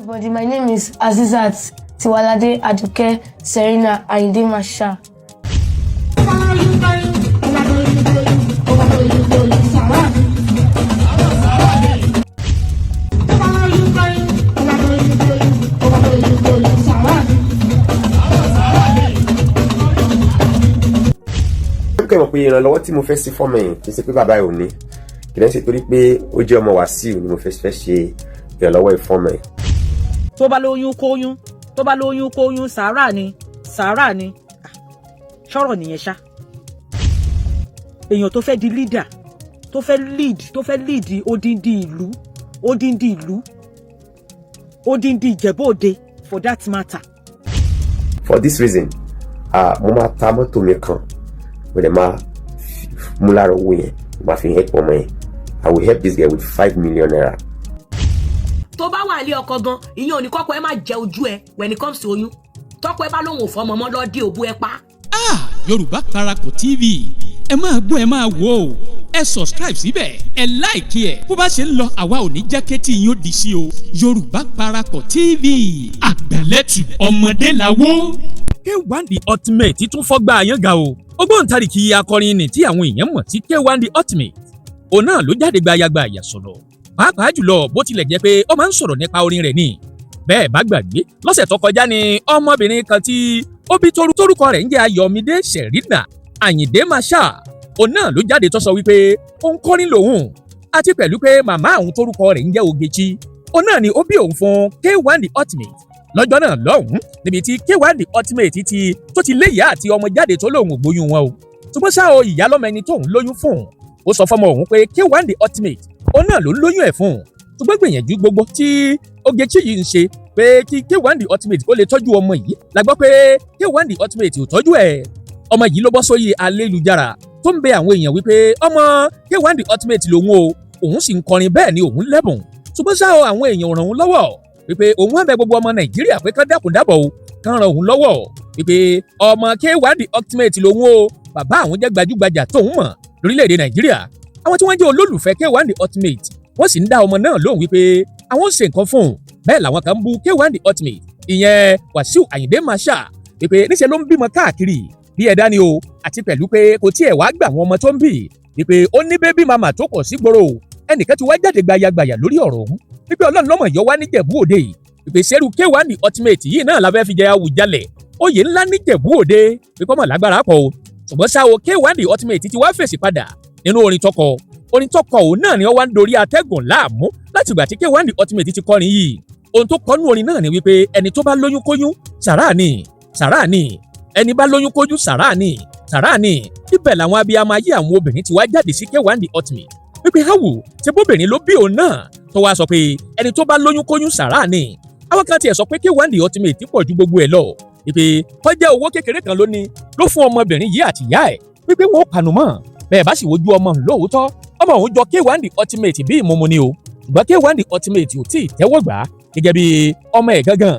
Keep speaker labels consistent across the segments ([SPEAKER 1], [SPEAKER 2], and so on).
[SPEAKER 1] everybody. My name is Azizat Tiwalade Aduke Serena Ayinde Masha.
[SPEAKER 2] Kẹ́ mọ̀ pé ìrànlọ́wọ́ tí mo fẹ́ sí fọ́mọ yẹn kì í ṣe pé bàbá ẹ̀ ò ní kì í ṣe torí pé ó jẹ́ ọmọ Wàsíù ni mo fẹ́ ṣe ìrànlọ́wọ́ ìfọ́mọ yẹn.
[SPEAKER 3] tó bá lóyún kóyún sàárà ni ṣọ́rọ̀ nìyẹn ṣá. èèyàn tó fẹ́ di leader tó fẹ́ lead odindi ìlú Ìjẹ̀bú Òde for that matter.
[SPEAKER 2] For this reason mo máa ta mọ́tò mi kan mo dẹ̀ máa mú lára owó yẹn mo máa fi help ọmọ yẹn. I will help this girl with 5 million naira.
[SPEAKER 4] tó bá wà ilé ọkọ gan ìyẹn ò ní kọ́kọ́ ẹ má jẹ ojú ẹ when it comes to oyún tọ́kọ ẹ bá lóun ò fọmọ mọ́ lọ́ọ́ dé òbú ẹ pa.
[SPEAKER 5] Yorùbá Parapọ̀ TV ẹ máa gbọ́ ẹ máa wò ó ẹ subscribe síbẹ̀ ẹ láìkí ẹ bó bá ṣe ń lọ àwa ò ní jẹ́ kétí yín ó di sí o. Yorùbá Parapọ̀ TV àgbàlẹ́tù ọmọdé làwọ̀.
[SPEAKER 6] K1 The Ultimate tún fọ́gbà àyànga o ògbóǹtarìgì akọrin ni tí àwọn èèyàn mọ̀ sí K1 The Ultimate òun náà ló jáde gbayagba àyà sọ̀rọ̀ pàápàá jùlọ bó tilẹ̀ jẹ́ pé ó máa ń sọ̀rọ̀ nípa orin rẹ̀ ni. Bẹ́ẹ̀ bá gbàgbé lọ́sẹ̀ tó kọjá ni ọmọbìnrin kan tí ó bí torúkọ rẹ̀ ń jẹ́ Ayọ̀mídé Serena Àyìndé Masha òun náà ló jáde tó sọ wípé ó ń kọrin lòun àti pẹ̀lú pé màmá àwọn torúkọ rẹ̀ ń jẹ́ Ogechi òun náà ni ó bí òun fún K1 The Ultimate lọ́jọ́ náà lọ́hùn-ún níbi tí K1 The Ultimate tó ti lé ìyá àti ọmọ jáde tó lóun ò gbóyún wọn o ṣùgbọ́n ṣá o ìyá lọ́mọ ẹni tóun lóyún fún ó sọ fọmọ òun pé K1 The Ultimate òun náà ló ń lóyún ẹ̀ fún un ṣùgbọ́n gbìyànjú gbogbo tí Ogechi yìí ń ṣe pé kí K1 The Ultimate kó lè tọ́jú ọmọ yìí la gbọ́ pé K1 The Ultimate ò tọ́jú ẹ̀ ọmọ yìí ló bọ́ sórí ayélujára tó ń bẹ àwọn èèyàn wípé ọmọ K1 The Ultimate lòun o òun sì ń kọrin bẹ́ẹ̀ ni òun lẹ́bùn ṣùgbọ́n ṣá o àwọn èèyàn ràn òun lọ́wọ́ wípé òun á bẹ gbogbo ọmọ Nàìjíríà pé kán dákun dábọ̀ o kán ràn òun lọ́wọ́ wípé ọmọ K1 The Ultimate lòun o bàbá àwọn jẹ́ gbajúgbajà tóun mọ̀ lórílẹ̀‐èdè Nàìjíríà àwọn tí wọ́n jẹ́ olólùfẹ́ K1 The Ultimate wọ́n sì ń dá ọmọ náà lóhùn wípé àwọn ń ṣe nǹkan fún un bẹ́ẹ̀ làwọn kan ń bú K1 The Ultimate ìyẹn Wàsíù Àyìndé Masha wípé níṣẹ́ ló ń bímọ káàkiri bí ẹ̀dá ni o àti pẹ̀lú pé kò tiẹ̀ wá gbà àwọn ọmọ tó ń bì wípé ó ní bébí màmá tó pọ̀ sí gbòòrò ẹnìkan ti wá jáde gbayagbaya lórí ọ̀rọ̀ ọ̀hún wípé Ọlọ́run lọ́mọ yọ wá níjẹ̀bú òde wípé sẹ́rù K1 The Ultimate yìí náà la fẹ́ fi jẹ Awùjalẹ̀ oyè ńlá níjẹ̀bú òde wípé ọmọ lágbára pọ̀ o ṣùgbọ́n ṣá o K1 The Ultimate ti wá fèsì padà nínú orin tọkọ òun náà ni ó wá ń dorí atẹ́gùn láàmú láti ìgbà tí K1 The Ultimate ti kọrin yìí ohun tó kọ nú orin náà ni wípé ẹni tó bá lóyún kóyún sàrà ni ẹni bá lóyún kóyún sàrà ni ibẹ̀ làwọn abiyamọ ayé àwọn obìnrin ti wá jáde sí K1 The Ultimate wípé háwù ṣe bóbìnrin ló bí òun náà tó wá sọ pé ẹni tó bá lóyún kóyún sàrà ni àwọn kan tiẹ̀ sọ pé K1 The Ultimate pọ̀ ju gbogbo ẹ̀ lọ wípé kọjá owó kékeré kan ló fún ọmọbìnrin yìí àti ìyá ẹ̀ wípé wọn ò panu mọ́ bẹ́ẹ̀ bá sì wojú ọmọ lóòótọ́ ọmọ òun jọ K1 The Ultimate bí ìmúmu ni o ṣùgbọ́n K1 The Ultimate ò tí ì tẹ́wọ́ gbà á gẹ́gẹ́ bí ọmọ ẹ̀ gangan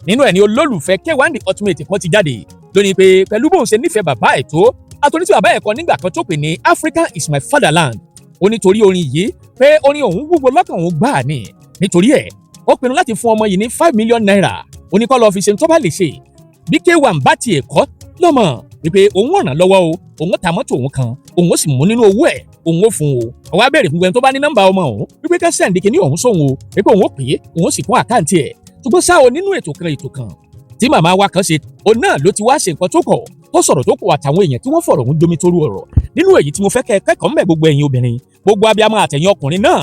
[SPEAKER 6] nínú ẹ̀ ni olólùfẹ́ K1 The Ultimate kan ti jáde lónìí pé pẹ̀lú bóun ṣe nífẹ̀ẹ́ bàbá ẹ̀ tó àtòrí tí bàbá ẹ̀ kọ nígbà kan tó pè ní Africa is my fatherland ó nítorí orin yìí pé orin òun wúwo lọ́kàn òun gbà ní nítorí ẹ̀ ó pinnu láti fún ọmọ yìí ní 5 million naira ó ní kó lọ fi ṣe tó bá lè ṣe bí K1 bá tiẹ̀ kọ́ lọ́mọ wípé òun ràn lọ́wọ́ o òun ta mọ́tò òun kan òun ó sì mú nínú owó ẹ̀ òun ó fún o àwọn abẹ́rẹ́ fún gbẹ́ni tó bá ní nọ́mbà ọmọ òun wípé ká sẹ́ǹdì kìíní òun sóhun o wípé òun ó pè é òun ó sì kún àkáǹtì ẹ̀ ṣùgbọ́n ṣá o nínú ètò kan tí màmá wa kan ṣe òun náà ló ti wá ṣe nǹkan tó kọ̀ tó sọ̀rọ̀ tó kọ̀ àtàwọn èèyàn tí wọ́n fọ̀rọ̀ òun domi toru ọ̀rọ̀ nínú èyí tí mo fẹ́ kẹ́kọ̀ọ́ mbẹ̀ gbogbo ẹ̀yin obìnrin gbogbo abiyamọ àtẹ̀yìn ọkùnrin náà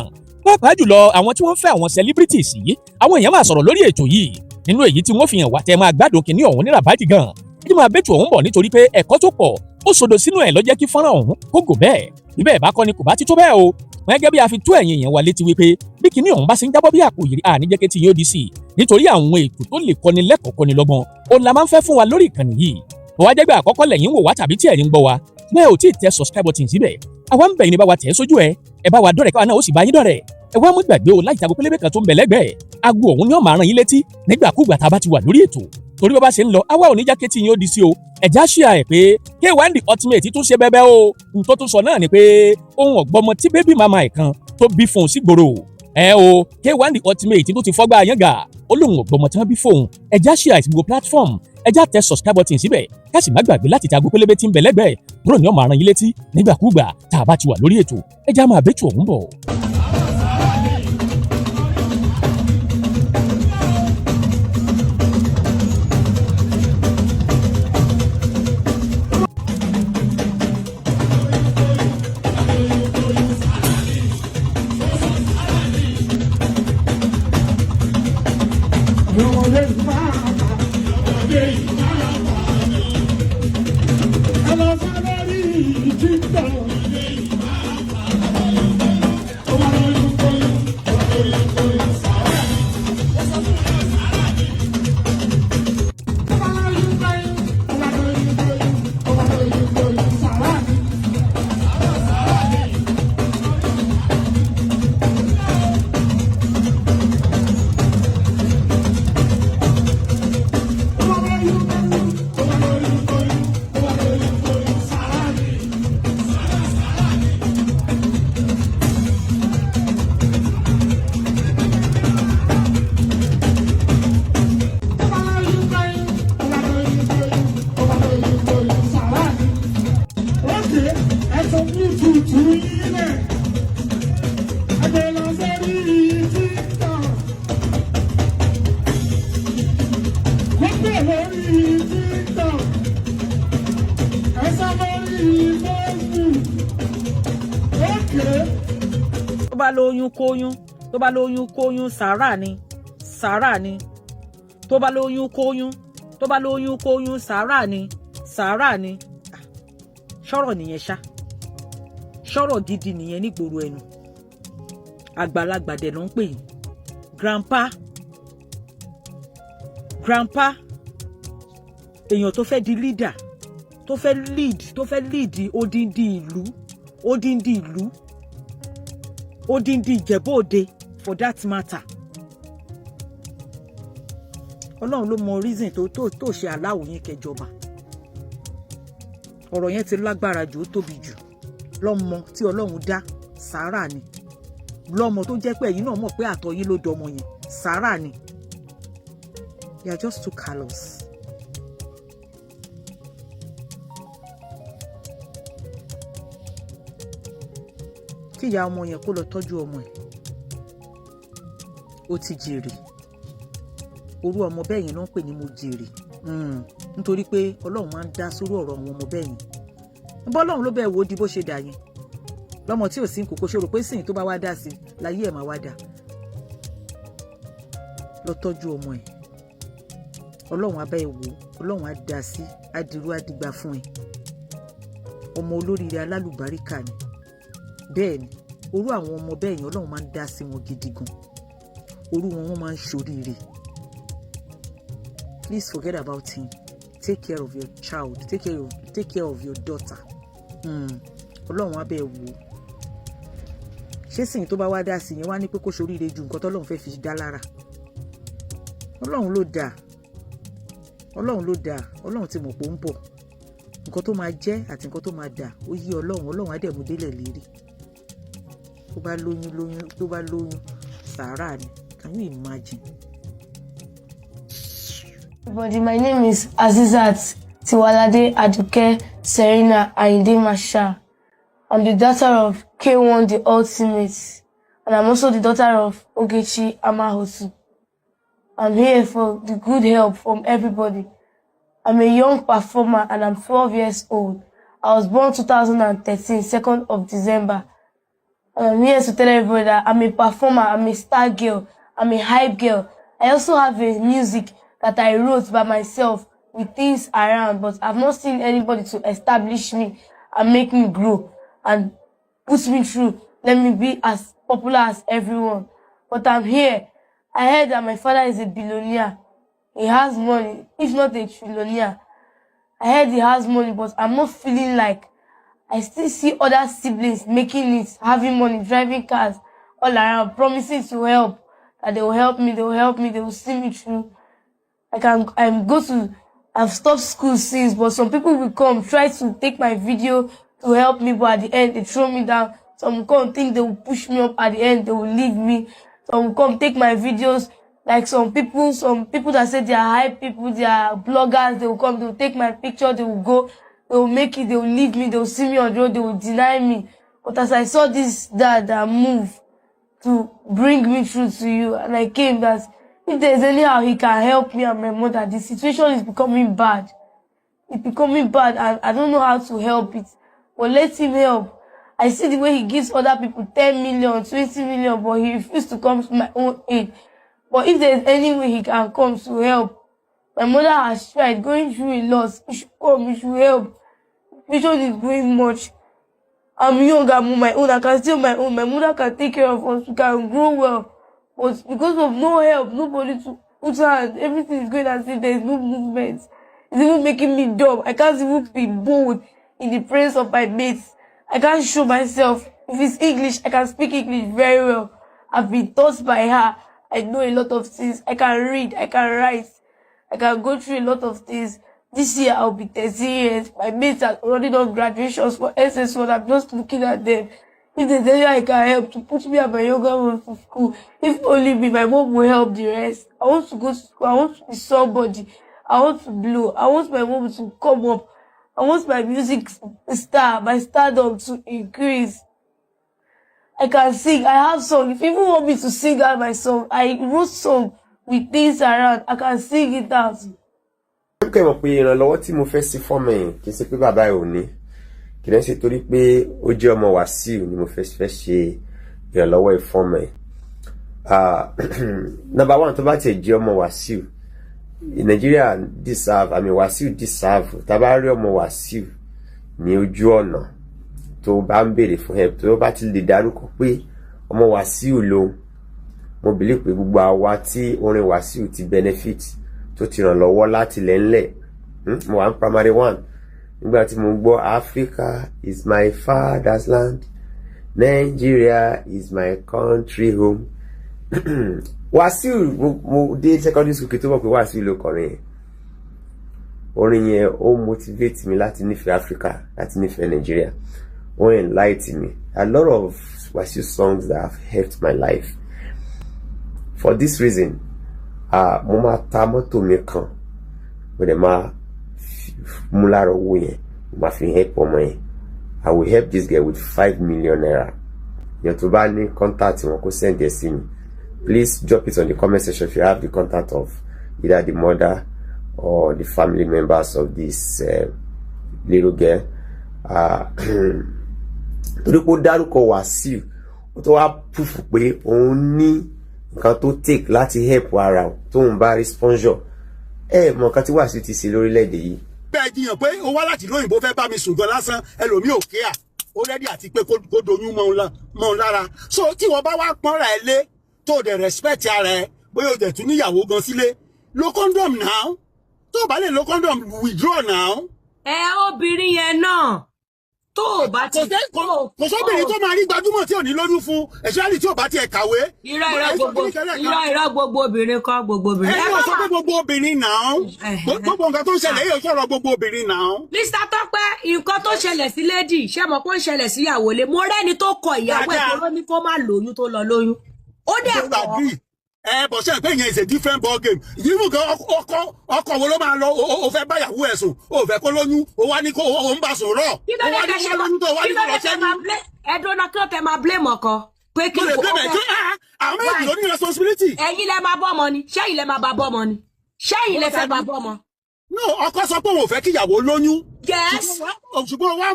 [SPEAKER 6] pàápàá jùlọ àwọn tí wọ́n fẹ́ àwọn celebrities yìí àwọn èèyàn máa sọ̀rọ̀ lórí ètò yìí nínú èyí tí wọ́n fi hàn wá tẹ́ máa gbádùn kìíní ọ̀hún ní ràbájì gan ẹni máa bẹ́tù ọ̀hún bọ̀ nítorí pé ẹ̀kọ́ tó pọ̀ ó sọdọ̀ sínú ẹ̀ ló jẹ́ kí fọ́nrán ọ̀hún kó gò bẹ́ẹ̀ bí bẹ́ẹ̀ bá kọ́ ni kò bá ti tó bẹ́ẹ̀ o gẹ́gẹ́ bí a fi tó ẹ̀yin èèyàn wa létí wípé bí kìíní ọ̀hún bá ṣe ń jábọ́ bí àpò ìrì àníjẹ́kẹ́ tí yóò di sí i nítorí àwọn ètò tó lè kọ́ni lẹ́kọ̀ọ́ kọ́ni lọ́gbọ́n òun la máa ń fẹ́ fún wa lórí ìkànnì yìí bó wá jẹ́ pé àkọ́kọ́ lẹ́yìn wò wá tàbí tí ẹ̀yin ń gbọ́ wa bẹ́ẹ̀ ò tí ì tẹ subscribe button síbẹ̀ àwa ń bẹ̀ yín ní bá wa tẹ̀ sójú ẹ bá wa dọ̀rẹ̀ káwa náà ó sì bá yín dọ̀rẹ̀ ẹ wá mú gbàgbé o láì tàbí pélébé kan tó ń bẹ lẹ́gbẹ̀ẹ́ aago òun ni ó máa rán yín létí nígbàkúgbà tá a bá ti wà lórí ètò torí bó bá ṣe ń lọ àwa ò ní já kétí yín ó di sí o ẹ̀já ṣíà ẹ̀ pé K1 The Ultimate tún ṣe bẹ́bẹ́ o nǹkan tó sọ náà ni pé ohun ọ̀gbọ́mọ tí bébí mama ẹ̀ kan tó bí fún un sígboro o K1 The Ultimate tó ti fọ́gbà àyàngà ó lóun ò gbọmọ tí wọ́n bí fóun ẹja ṣe àìsí gbogbo platform ẹja tẹ subscribe button síbẹ̀ ká sì má gbàgbé láti tẹ aago pélébé tí ń bẹ lẹ́gbẹ̀ẹ́ bro ni ó máa rán yín létí nígbàkúùgbà tá a bá ti wà lórí ètò ẹja máa bẹ́tù ọ̀hún bọ̀.
[SPEAKER 3] tó bá lóyún kóyún sàárà ni tó bá lóyún kóyún sàárà ni ṣọ́rọ̀ nìyẹn ṣá ṣọ́rọ̀ gidi nìyẹn nígboro ẹnu àgbàlagbà dẹ̀ ló ń pè yín grandpa èèyàn tó fẹ́ di leader tó fẹ́ lead odindi ìlú Ìjẹ̀bú-Òde for that matter. Ọlọ́run ló mọ reason tó ṣe aláwọ̀ yín kẹjọba. Ọ̀rọ̀ yẹn ti lágbára jù ó tóbi jù. Lọ́mọ tí Ọlọ́run dá sàárà ni. Lọ́mọ tó jẹ́ pé ẹ̀yin náà mọ̀ pé àtọ̀ yín ló dọmọ yẹn sàárà ni. You are just too callous. Kí ìyá ọmọ yẹn kó lọ tọ́jú ọmọ ẹ̀. Ó ti jèrè. Orú ọmọ bẹ́ẹ̀ yẹn náà ń pè ní mo jèrè. Nítorí pé Ọlọ́run máa ń dá sórí ọ̀rọ̀ àwọn ọmọ bẹ́ẹ̀ yẹn. Bọ́ Ọlọ́run ló bẹ́ẹ̀ wò ó di bó ṣe dà yẹn. Lọ́mọ tí ò sí kòkó ṣòro pé sìn tó bá wá dá sí láyé ẹ̀ máa wá dà. Lọ tọ́jú ọmọ ẹ̀. Ọlọ́run á bá ẹ wò ó. Ọlọ́run á dá sí adìrú adìgbà fún ẹ. Ọmọ olóríire alálùbáríkà ni. Bẹ́ẹ̀ ni orú àwọn ọmọ bẹ́ẹ̀ yẹn Ọlọ́run máa ń dá sí wọn gidi gan. Orú wọn máa ń ṣoríire. Please forget about him. Take care of your child. Take care of your daughter. Ọlọ́run á bẹ̀ wò. Ṣé sìn tó bá wá dá sí yẹn wá ní pé kó ṣoríire ju nǹkan tọ́lọ́run fẹ́ fi dá lára. Ọlọ́run ló dáa. Ọlọ́run ti mọ̀ pé ó ń bọ̀. Nǹkan tó máa jẹ́ àti nǹkan tó máa dà ó yí Ọlọ́run á dẹ̀ mú délẹ̀ lérí. Tó bá lóyún sàárà ni. Can you imagine?
[SPEAKER 1] Everybody, my name is Azizat Tiwalade Aduke Serena Ayinde Marshal. I'm the daughter of K1 The Ultimate, and I'm also the daughter of Ogechi Amahosu. I'm here for the good help from everybody. I'm a young performer and I'm 12 years old. I was born 2013, 2nd of December. And I'm here to tell everybody that I'm a performer, I'm a star girl, I'm a hype girl. I also have a music that I wrote by myself with things around, but I've not seen anybody to establish me and make me grow and put me through. Let me be as popular as everyone. But I'm here. I heard that my father is a billionaire. He has money, if not a trillionaire. I heard he has money, but I'm not feeling like I still see other siblings making it, having money, driving cars all around, promising to help, that they will help me, they will see me through. I've stopped school since, but some people will come, try to take my video to help me, but at the end, they throw me down. Some will come think they will push me up at the end, they will leave me. Some will come take my videos. Like some people that say they are hype people, they are bloggers, they will come, they will take my picture, they will go, they will make it, they will leave me, they will see me on the road, they will deny me. But as I saw this dad that move to bring me through to you, and I came that if there's anyhow he can help me and my mother, the situation is becoming bad. It's becoming bad and I don't know how to help it. But let him help. I see the way he gives other people 10 million, 20 million, but he refuses to come to my own aid. But if there's any way he can come to help, my mother has tried, going through a lot. He should come, he should help. The situation is going much. I'm young, I'm on my own, I can stay on my own. My mother can take care of us, we can grow well. But because of no help, nobody to put hand, everything is going as if there is no movement. It's even making me dumb. I can't even be bold in the presence of my mates. I can't show myself. If it's English, I can speak English very well. I've been taught by her. I know a lot of things. I can read, I can write. I can go through a lot of things. This year I'll be 13 years. My mates are running on graduations for SS1. I'm just looking at them. If there's any I can help to put me and my younger one to school, if only me, my mom will help the rest. I want to go to school. I want to be somebody. I want to blow. I want my mom to come up. I want my music star, my stardom to increase. I can sing. I have song. If you even want me to sing out my song, I wrote song with things around. I can sing it out.
[SPEAKER 2] Kẹ́ mọ̀ pé ìrànlọ́wọ́ tí mo fẹ́ sí fọ́mọ yẹn kì í ṣe pé bàbá ẹ̀ ò ní. Kì í ṣe torí pé ó jẹ́ ọmọ Wàsíù ni mo fẹ́ ṣe ìrànlọ́wọ́ ìfọ́mọ ẹ̀. Number one, tó bá tiẹ̀ jẹ́ ọmọ Wàsíù, Nigeria deserve, Wàsíù deserve. Tá bá rí ọmọ Wàsíù ní ojú ọ̀nà tó bá ń béèrè fún help, tó bá ti lè dárúkọ pé ọmọ Wàsíù lòun, mo believe pé gbogbo àwa tí orin Wàsíù ti benefit tó ti ràn lọ́wọ́ láti lẹ́ńlẹ̀. Mo wà ní primary 1 nígbà tí mo gbọ́ Africa is my father's land, Nigeria is my country home. Wàsíù, mo dé secondary school kí tó mọ̀ pé Wàsíù ló kọrin yẹn. Orin yẹn ó motivate mi láti nífẹ̀ẹ́ Africa, láti nífẹ̀ẹ́ Nigeria. Ó enlighten me. A lot of Wàsíù songs that have helped my life. For this reason, mo máa ta mọ́tò mi kan, mo dẹ̀ máa mú lára owó yẹn, mo máa fi help ọmọ yẹn. I will help this girl with 5 million naira. Yẹn tó bá ní contact wọn kó send ẹ̀ sí mi. Please drop it on the comment section if you have the contact of either the mother or the family members of this little girl. Torí pé ó dárúkọ Wàsíù, ó tó wá proof pé òun ní nǹkan tó take láti help ara tóun bá rí sponsor. Mọ̀ nǹkan tí Wàsíù ti ṣe lórílẹ̀-èdè yìí.
[SPEAKER 7] Bẹ́ẹ̀ jiyàn pé ó wá láti lóyìnbó fẹ́ bá mi sùn gan lásán, ẹlòmíì ò kíá, ó rẹ́dí àti pé kó doyún mọ́ òun lára. So tí wọ́n bá wá pọ́nra ẹ lé tó dẹ̀ respect ara ẹ, bóyá o dẹ̀ tún níyàwó gan sílé, lo condom now. Tó o bá lè lo condom, withdraw now.
[SPEAKER 4] Obìnrin yẹn náà tó o bá ti
[SPEAKER 7] kò sóbìnrin tó máa rí gbajúmọ̀ tí ò ní lóyún fún, especially tí ò bá tiẹ̀ kàwé.
[SPEAKER 4] Irọ́ gbogbo obìnrin kọ́, gbogbo obìnrin.
[SPEAKER 7] Ẹ lọ sọ pé gbogbo obìnrin náà. Gbogbo nǹkan tó ń ṣẹlẹ̀ yóò sọ̀rọ̀ gbogbo obìnrin náà.
[SPEAKER 4] Mr. Tọ́pẹ́, nǹkan tó ṣẹlẹ̀ sí lady, ṣé mo kó ń ṣẹlẹ̀ sí ìyàwó lé? Mo rẹ́ni tó kọ ìyàwó ẹ̀ tó ní kó má lóyún tó lọ lóyún. Ó dẹ̀ kọ́.
[SPEAKER 7] Bọ̀ ṣe pé ìyẹn is a different ball game. Yíwù gan ọkọ wo ló máa lọ, o fẹ́ báyàwó ẹ̀ sùn, o fẹ́ kó lóyún, o wá ní kó o ń bá sùn rọ̀.
[SPEAKER 4] Kí ló dé kẹ́ lóyún tó wá ní kó lọ sẹ́yìn. Ẹ̀dùn náà kí ló tẹ máa blame ọkọ. Pé kí ló
[SPEAKER 7] àwọn méjì ló ní responsibility.
[SPEAKER 4] Ẹ̀yin lẹ máa bọ́mọ ni, ṣẹ́yìn lẹ máa bá bọ́mọ ni, ṣẹ́yìn lẹ fẹ́ bá bọ́mọ.
[SPEAKER 7] No, ọkọ sọ pé òun ò fẹ́ kí ìyàwó lóyún.
[SPEAKER 4] Yes.
[SPEAKER 7] Ṣùgbọ́n ó wá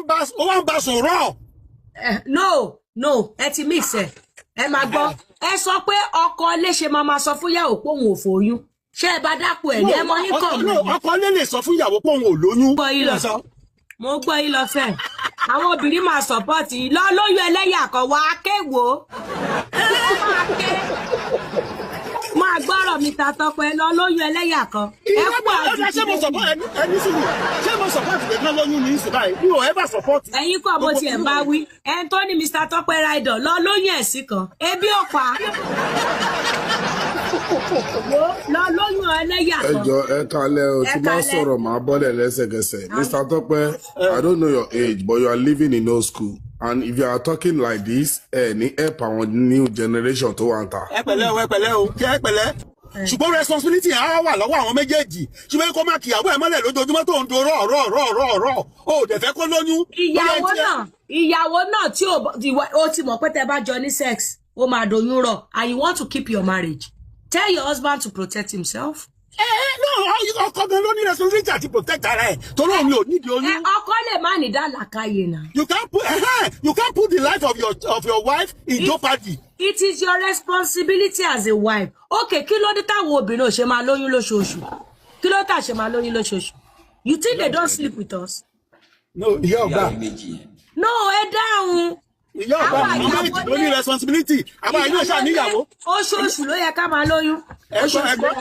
[SPEAKER 7] ń bá sùn rọ̀.
[SPEAKER 4] No, ẹ ti mix ẹ. Ẹ máa gbọ́. Ẹ sọ pé ọkọ lè ṣe máa sọ fún ìyàwó pé òun ò fòyún. Ṣé ẹ bá dápò ẹ̀ ní ẹ mọ yín kàn mí?
[SPEAKER 7] Ọkọ lè sọ fún ìyàwó pé òun ò lóyún.
[SPEAKER 4] Mo gbọ́ yín lọ fẹ́. Àwọn obìnrin máa support yín. Lọ lóyún ẹlẹ́yà kan wá kéwò. Máa gbọ́rọ̀ mi ta Tọ́pẹ́ lọ lóyún ẹlẹ́yà kan. Ẹ pọ̀ àjù.
[SPEAKER 7] Ṣé mo support ẹni sùn? Ṣé mo support pé kán lóyún ní ìsìn báyìí? Mi ò ever support.
[SPEAKER 4] Ẹ̀yin kọ́ bó tiẹ̀ bá wí. Ẹni tó ní Mr. Tọ́pẹ́ Rider lọ lóyún ẹ̀sìn kan. Ebi ò pa. Lọ lóyún ẹlẹ́yà kan.
[SPEAKER 8] Ẹ jọ̀ọ́ ẹ kálẹ́ o, tí bá sọ̀rọ̀ màá bọ́lẹ̀ lẹ́sẹ̀kẹsẹ̀. Mr. Tọ́pẹ́, I don't know your age, but you are living in old school. And if you are talking like this, any help our new generation to enter.
[SPEAKER 7] Ẹ pẹ̀lẹ́ o, ẹ pẹ̀lẹ́. Ṣùgbọ́n responsibility á wà lọ́wọ́ àwọn méjèèjì. Ṣùgbọ́n kó má kíyàwó ẹ̀ mọ́lẹ̀ lójoojúmọ́ tó ń do rọ̀. O dẹ̀ fẹ́ kó lóyún.
[SPEAKER 4] Ìyàwó náà tí ó ti mọ̀ pé tẹ́ bá jọ ní sex, ó máa doyún rọ̀, and you want to keep your marriage. Tell your husband to protect himself.
[SPEAKER 7] No, ọkọ gan ló ní responsibility àti protect ara ẹ̀. Torí òun ò nídìí oyún.
[SPEAKER 4] Ọkọ lè má ní dálàkáyé náà.
[SPEAKER 7] You can't put the life of your wife in jeopardy.
[SPEAKER 4] It is your responsibility as a wife. Okay, kí ló dé táwọn obìnrin ò ṣe máa lóyún lóṣooṣù? Kí ló tà ṣe máa lóyún lóṣooṣù? You think they don't sleep with us?
[SPEAKER 7] No, ìyá ọ̀gá.
[SPEAKER 4] No, ẹ dáhùn.
[SPEAKER 7] Ìyá ọ̀gá méjì ló ní responsibility. Àbá yóò ṣàníyàwó.
[SPEAKER 4] Oṣooṣù ló yẹ ká máa lóyún.
[SPEAKER 7] Ẹgbọ́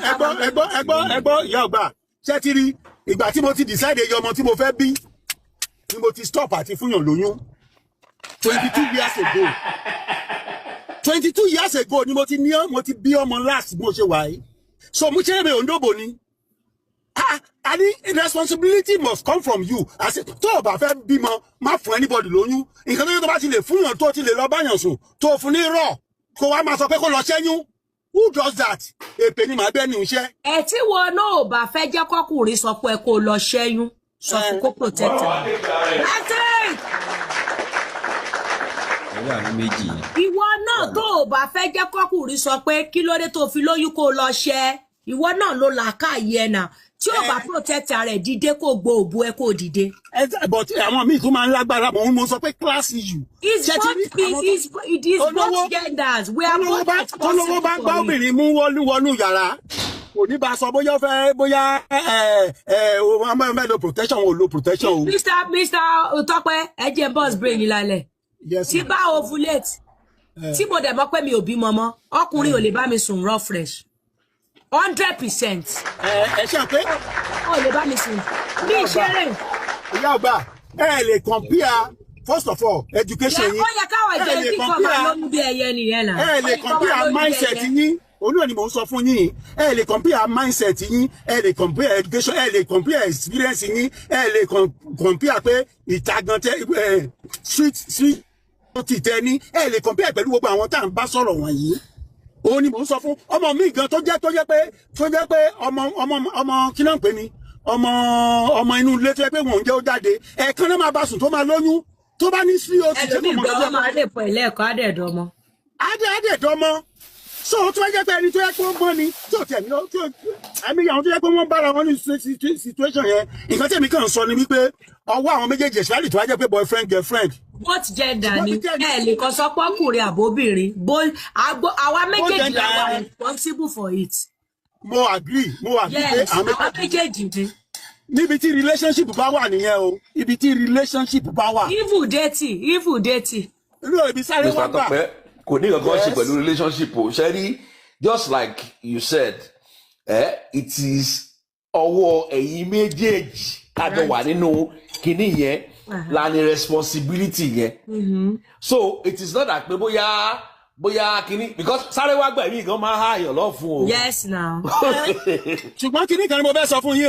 [SPEAKER 7] ìyá ọ̀gá. Ṣé ti rí ìgbà tí mo ti decide iye ọmọ tí mo fẹ́ bí ni mo ti stop àti fúnyàn lóyún 22 years ago. 22 years ago ni mo ti bí ọmọ last mo ṣe wà yìí. So mo ṣe èrè òǹdòbò ni. Any responsibility must come from you. Tó o bá fẹ́ bímọ, má fún anybody lóyún. Nǹkan tó bá ti lè fúnyàn tó ti lè lọ báyàn sùn, tó fún ní rọ̀, kó wá máa sọ pé kó lọ ṣẹ́yún. Who does that? Èpè ni màá bẹ́ ní iṣẹ́.
[SPEAKER 4] Ẹ tí wọn náà ò bá fẹ́ jẹ́ kọ́kùnrin sọ pé kó lọ ṣẹ́yún, sọ fún kó protect her. That's it. Ìwọ náà tó ò bá fẹ́ jẹ́ kọ́kùnrin sọ pé kí ló dé tó fi lóyún kó lọ ṣẹ́. Ìwọ náà ló làákàyè ẹ̀ náà. Tí o bá protect rẹ̀ dìde kó gbó òbú ẹ kó dìde.
[SPEAKER 7] But àwọn míì tún máa ń lágbára mo sọ pé class issue.
[SPEAKER 4] It is both genders. We are both responsible.
[SPEAKER 7] Tọ́lọ́wọ́ bá gbá obìnrin mú wọnú yàrá. Kò ní bá sọ bóyá ọmọ mẹ́lò protection ò lo protection o.
[SPEAKER 4] Mr. Tọ́pẹ́, ẹ jẹ́ boss brain yìí lálẹ́. Tí bá ovulate, tí mo dẹ̀ mọ̀ pé mi ò bímọ mọ́, ọkùnrin ò lè bá mi sùn raw fresh. 100%.
[SPEAKER 7] Ẹ ṣe pé
[SPEAKER 4] ó lè bá mi sùn bí ìṣeré.
[SPEAKER 7] Ìyá ọba ẹ lè compare first of all education yín.
[SPEAKER 4] Ó yẹ káwọn ìjẹ́ kíkọ́ máa lóyún bí ẹyẹ nìyẹn náà.
[SPEAKER 7] Ẹ lè compare mindset yín. Olúwa ni mò ń sọ fún yín. Ẹ lè compare mindset yín. Ẹ lè compare education. Ẹ lè compare experience yín. Ẹ lè compare pé ìtagan tẹ street ti tẹ ní. Ẹ lè compare pẹ̀lú gbogbo àwọn tá à ń bá sọ̀rọ̀ wọ̀nyí. Ó ní mò ń sọ fún ọmọ mi gan tó jẹ́ pé ọmọ kí náà ń pè ní ọmọ inú ilé tó jẹ́ pé wọ́n ń jẹ́ ó jáde ẹ̀ẹ̀kan náà máa bá sùn tó máa lóyún tó bá ní sí o ti ṣe
[SPEAKER 4] mọ̀ mọ́ máa lè pọ̀ ẹlẹ́ẹ̀kọ́ adẹ̀dọ́mọ.
[SPEAKER 7] Adẹ̀dọ́mọ so tó jẹ́ pé ẹni tó yẹ kó gbọ́n ni tó tẹ̀ ní àmì àwọn tó yẹ pé wọ́n bára wọn ní situation yẹn nǹkan tẹ̀mí kàn sọ ni wípé ọwọ́ àwọn méjèèjì especially tó wá jẹ́ pé boyfriend girlfriend.
[SPEAKER 4] Both gender ni ẹ lè kọ sọ pé ọkùnrin àbóbìnrin àwa méjèèjì la wà responsible for it.
[SPEAKER 7] Mo agree
[SPEAKER 4] yes àwa méjèèjì ni.
[SPEAKER 7] Níbi tí relationship bá wà nìyẹn o ibi tí relationship bá wà.
[SPEAKER 4] evil dating.
[SPEAKER 7] Irú ibi sáré wá gbà.
[SPEAKER 9] Kò ní kankan ṣe pẹ̀lú relationship o ṣe rí just like you said it is ọwọ́ ẹ̀yin méjèèjì kájọ wà nínú kinní yẹn la ní responsibility yẹn. So it is not that pé bóyá kinní because sáré wá gbà mí gan máa há àyàn lọ fún o.
[SPEAKER 4] Yes now.
[SPEAKER 7] Ṣùgbọ́n kinní kan ni mo fẹ́ sọ fún yín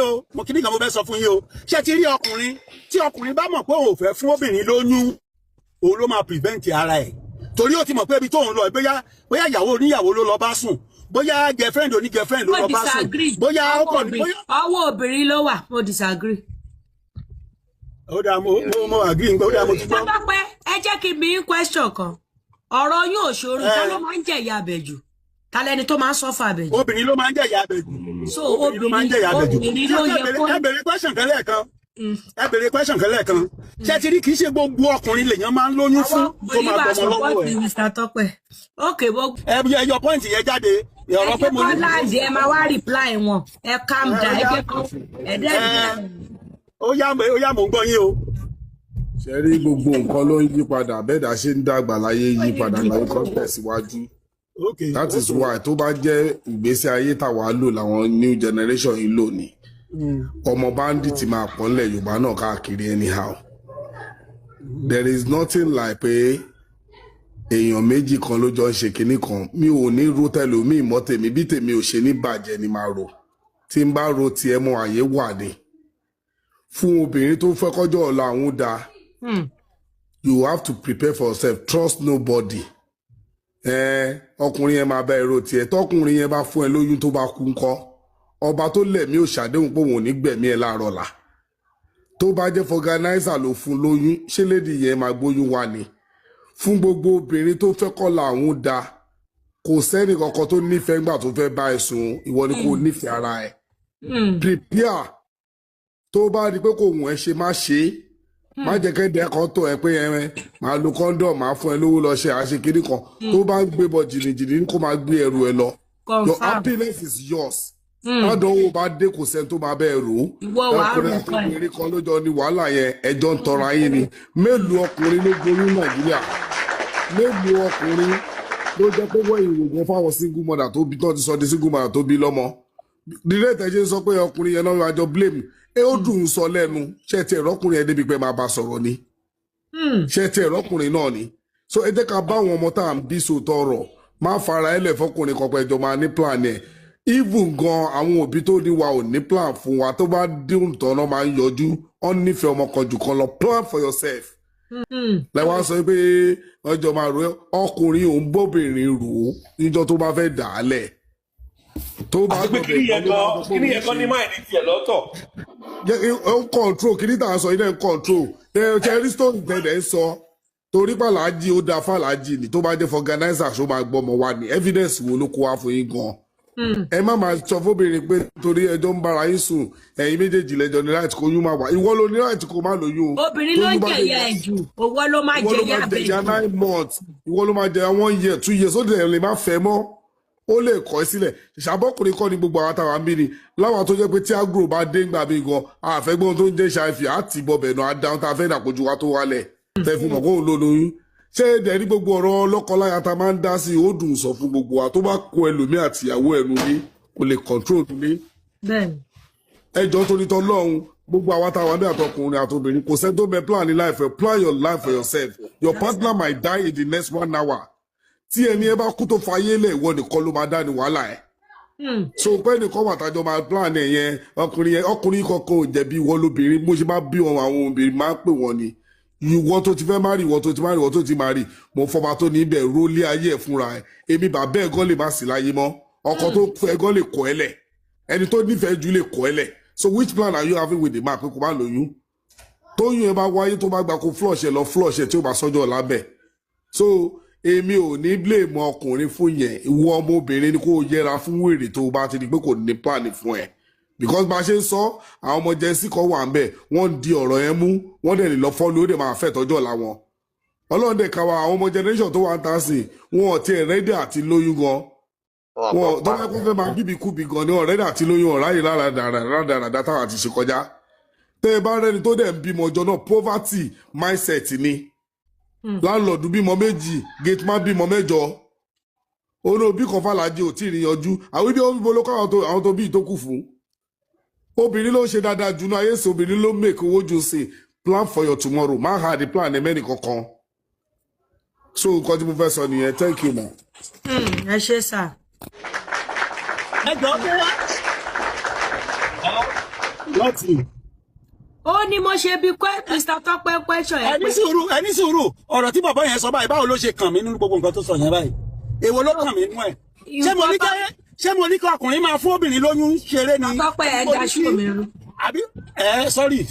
[SPEAKER 7] o ṣé ti rí ọkùnrin tí ọkùnrin bá mọ̀ pé òun ò fẹ́ fún obìnrin lóyún òun ló máa prevent ara ẹ̀ torí ó ti mọ̀ pé ibi tóun lọ bóyá ìyàwó oníyàwó ló lọ bá sùn bóyá girlfriend oní girlfriend ló lọ bá sùn bóyá ọkọ ní bóyá.
[SPEAKER 4] Ọwọ́ obìnrin ló wà mo disagree.
[SPEAKER 7] Ó dáa mo agree ó dáa mo ti gbọ́.
[SPEAKER 4] Bàbá pẹ́ ẹ jẹ́ kí n bí question kan ọ̀rọ̀ yóò ṣòro ta ló máa ń jẹ ìyà àbẹ̀jù ta lẹni tó máa ń sọ́fà àbẹ̀jù.
[SPEAKER 7] Obìnrin ló máa ń jẹ ìyà àbẹ̀jù.
[SPEAKER 4] So obìnrin ló yẹ kó.
[SPEAKER 7] Ẹ bèrè question kan lẹ́ẹ̀kan ṣé ti rí kì í ṣe gbogbo ọkùnrin lèèyàn máa ń lóyún fún tó máa gbọmọ lọ́wọ́ ẹ̀.
[SPEAKER 4] Mr. Tọ́pẹ́ okay bó.
[SPEAKER 7] ẹ yọ point yẹn jáde ọ̀rọ̀ pé mo ní.
[SPEAKER 4] ẹ máa wá reply wọn ẹ calm down ẹ jẹ́ kó ẹ dẹ́gbẹ̀ẹ́.
[SPEAKER 7] Ó yá mò ń gbọ́ yín o.
[SPEAKER 8] Ṣé rí gbogbo nǹkan ló ń yí padà bẹ́ẹ̀ dá ṣe ń dàgbà láyé yí padà láyé kan tẹ̀síwájú. That is why tó bá jẹ́ ìgbésí ayé tàwa lò làwọn new generation yìí lò ní. Ọmọ bandit máa pọ̀ nílẹ̀ Yorùbá náà káàkiri anyhow. There is nothing like pé èèyàn méjì kan ló jọ ń ṣe kinní kan mi ò ní ro tẹlòmíì mọ́ tèmi bí tèmi ò ṣe ní bàjẹ́ ni máa ro tí n bá ro tiẹ̀ mọ́ àyè wà ní. Fún obìnrin tó fẹ́ kọjọ́ ọ̀la àwọn dáa you have to prepare for yourself. Trust nobody. Ọkùnrin yẹn máa bá ẹ̀rọ tiẹ̀ tọkùnrin yẹn bá fún ẹ lóyún tó bá kú ńkọ́ ọba tó lẹ̀mí ò ṣàdéhùn pé òun ò ní gbẹ̀mí ẹ láàárọ̀ là tó bá jẹ́ fọganáísà ló fún lóyún ṣé lédi yẹn máa gbóyún wá ni fún gbogbo obìnrin tó fẹ́ kọ́ làwọn da kò sẹ́ni kankan tó nífẹ̀ẹ́ ńgbà tó fẹ́ bá ẹ sùn ìwọ ni kò nífẹ̀ẹ́ ara ẹ prepare tó bá di pé kò wùn ẹ ṣe má ṣe é má jẹ́ kẹ́dẹ́ kan tó ẹ pé ẹran máa lo kọ́ńdọ̀m máa fún ẹ lówó lọ ṣe àṣekiri kan tó bá ń gbé bọ̀ jìnnìjìnnì kó máa gbé ẹrù ẹ lọ your happiness is yours ládùúgbò bá dé kò sẹ́ni tó máa bẹ́ẹ̀ rò ó ọkùnrin àti obìnrin kan lójọ ní wàhálà yẹn ẹjọ́ ń tọrọ ayé ni mélòó ọkùnrin ló gbóyún Nàìjíríà mélòó ọkùnrin ló jẹ́ pé wọ́n ìrògùn fáwọn single mother tó bí tán ti sọ di single mother tó bí lọ́mọ direct ẹ̀jẹ̀ sọ pé ọkùnrin yẹn náà wáá jọ blame ó dùn sọ lẹ́nu ṣé ti ẹ̀rọ ọkùnrin yẹn débi pé máa bá sọ̀rọ̀ ni ṣé ti ẹ̀rọ ọkùnrin náà ni so ẹ jẹ́ ká bá àwọn ọmọ tá à ń bí sòótọ́ ọ̀rọ̀ má fara ẹlẹ̀ fọkùnrin kan pé ẹjọ́ máa ní plan ẹ̀ even gan àwọn òbí tó ní wa ò ní plan fún wa tó bá dín tọ́nà máa ń yọjú ọ́n nífẹ̀ẹ́ ọmọ kan jù kan lọ plan for yourself lẹ́wọ̀n sọ pé ọjọ́ máa rò ọkùnrin òun bóbìnrin rò ó níjọ́ tó bá fẹ́ dà á lẹ̀ tó bá
[SPEAKER 9] gbé kí ni yẹn kan ní máa ní tiẹ̀ lọ́tọ̀.
[SPEAKER 8] ó ń control kí ní tà ń sọ ilé ń control cherry stone tẹ̀lé ń sọ torí pàlájì ó da fàlájì ni tó bá jẹ́ fọganáísà ṣó máa gbọ́mọ wa ní evidence wo ló kó wá fún yín gan. ẹ má máa sọ fóbìnrin pé torí ẹjọ́ ń bára yín sùn ẹ̀yin méjèèjì lẹ́jọ́ ní láti kóyún máa wà ìwọ ló ní láti kó má lóyún.
[SPEAKER 4] obìnrin ló ń jẹ̀yà ẹ̀ jù owó ló máa jẹ̀yà bẹ́ẹ̀ jù.
[SPEAKER 8] 9 months ìwọ ló máa jẹ̀yà 1 year 2 years ó dẹ̀ lè má fẹ́ mọ́ ó lè kọ́ sílẹ̀ ṣàbọ̀kùnrin kọ́ ni gbogbo àwọn àtàwọn àmì ni láwọn tó jẹ́ pé tí agro bá dé ńgbà mí gan àfẹ́gbọ́n tó ń jẹ́ ṣàìfì àti bọ̀bẹ̀ náà àdáhùn tá a fẹ́ dàpọ̀jù wa tó wálẹ̀ tẹ́ fi mọ̀ kó ń lo lóyún ṣé ẹ̀dẹ̀ ní gbogbo ọ̀rọ̀ lọ́kọláya tá a máa ń dá sí ó dùn sọ fún gbogbo wa tó bá kó ẹlòmíì àtìyàwó ẹnu ní kò lè control ní. ẹjọ́ tó ní tọ́ lọ́hùn gbogbo àwọn àtàwọn àmì àtọkùnrin àtobìnrin kò sẹ́ni tó bẹ plan ní life plan your life for yourself your partner might die in the next 1 hour tí ẹni ẹ bá kú tó fayé lẹ̀ ìwọ nìkan ló máa dá ní wàhálà ẹ̀. so pé nìkan wà tájọ máa plan ẹ̀ yẹn ọkùnrin kankan ò jẹ̀bi ìwọ lóbìnrin bó ṣe máa bí wọn àwọn obìnrin máa ń pè wọ́n ni ìwọ tó ti fẹ́ má rí ìwọ tó ti má rí ìwọ tó ti má rí mo fọba tó ní ibẹ̀ rólé ayé ẹ̀ fúnra ẹ̀ èmi bàbá ẹ̀ gan lè má sí láyé mọ́ ọkọ tó fẹ́ gan lè kọ́ ẹ lẹ̀ ẹni tó nífẹ̀ẹ́ jù lè kọ́ ẹ lẹ̀ so which plan are you having with the man pé kò má lóyún tóyún ẹ bá wáyé tó bá gbà kó flush ẹ lọ flush ẹ tí ó bá sọ́jọ́ lábẹ́ so èmi ò ní blame ọkùnrin fún yẹn ìwọ ọmọbìnrin ni kò yẹra fún wèrè tó bá ti di pé kò ní plan fún ẹ because bá a ṣe ń sọ àwọn ọmọ jẹ́nsì kan wà ń bẹ̀ wọ́n di ọ̀rọ̀ yẹn mú wọ́n dẹ̀ lè lọ fọ́lù ó dẹ̀ máa fẹ́ tọ́jọ́ la wọn ọlọ́run dẹ̀ ká wa àwọn ọmọ generation tó wà ń ta sí wọn ò tiẹ̀ rẹ́dí àti lóyún gan wọn tó bá kún fẹ́ máa bíbí kúbi gan ni wọn rẹ́dí àti lóyún ọ̀ráyè rádaràdà táwọn àti ṣe kọjá tẹ́ ẹ bá rẹ́ni tó dẹ̀ ń bímọ ọjọ́ náà poverty mindset ni láńlọ́ọ̀dù bímọ 2 gate man bímọ 8 orí òbí kan fàlàjì ò tí ì níyanjú àwọn ibi òbí bolókọ́ àwọn tó bí ìtókù fún obìnrin ló ń ṣe dáadáa jù náà ayé sí obìnrin ló make owó jù sí plan for your tomorrow má ha the plan ẹ mẹ́rin kankan so nǹkan tí mo fẹ́ sọ nìyẹn thank you ma.
[SPEAKER 4] ẹ ṣe sà.
[SPEAKER 7] ẹ jọ pé wá. láti.
[SPEAKER 4] ó ní mo ṣe bí Mr. Tọ́pẹ́ question ẹ pé.
[SPEAKER 7] ẹni sùúrù ọ̀rọ̀ tí bàbá yẹn sọ báyìí báwo ló ṣe kàn mí nínú gbogbo nǹkan tó sọ yẹn báyìí èwo ló kàn mí nínú ẹ̀ ṣé mo ní kí ọkùnrin máa fún obìnrin lóyún ṣeré ni.
[SPEAKER 4] Tọ́pẹ́ ẹ daṣú mi rú.
[SPEAKER 7] àbí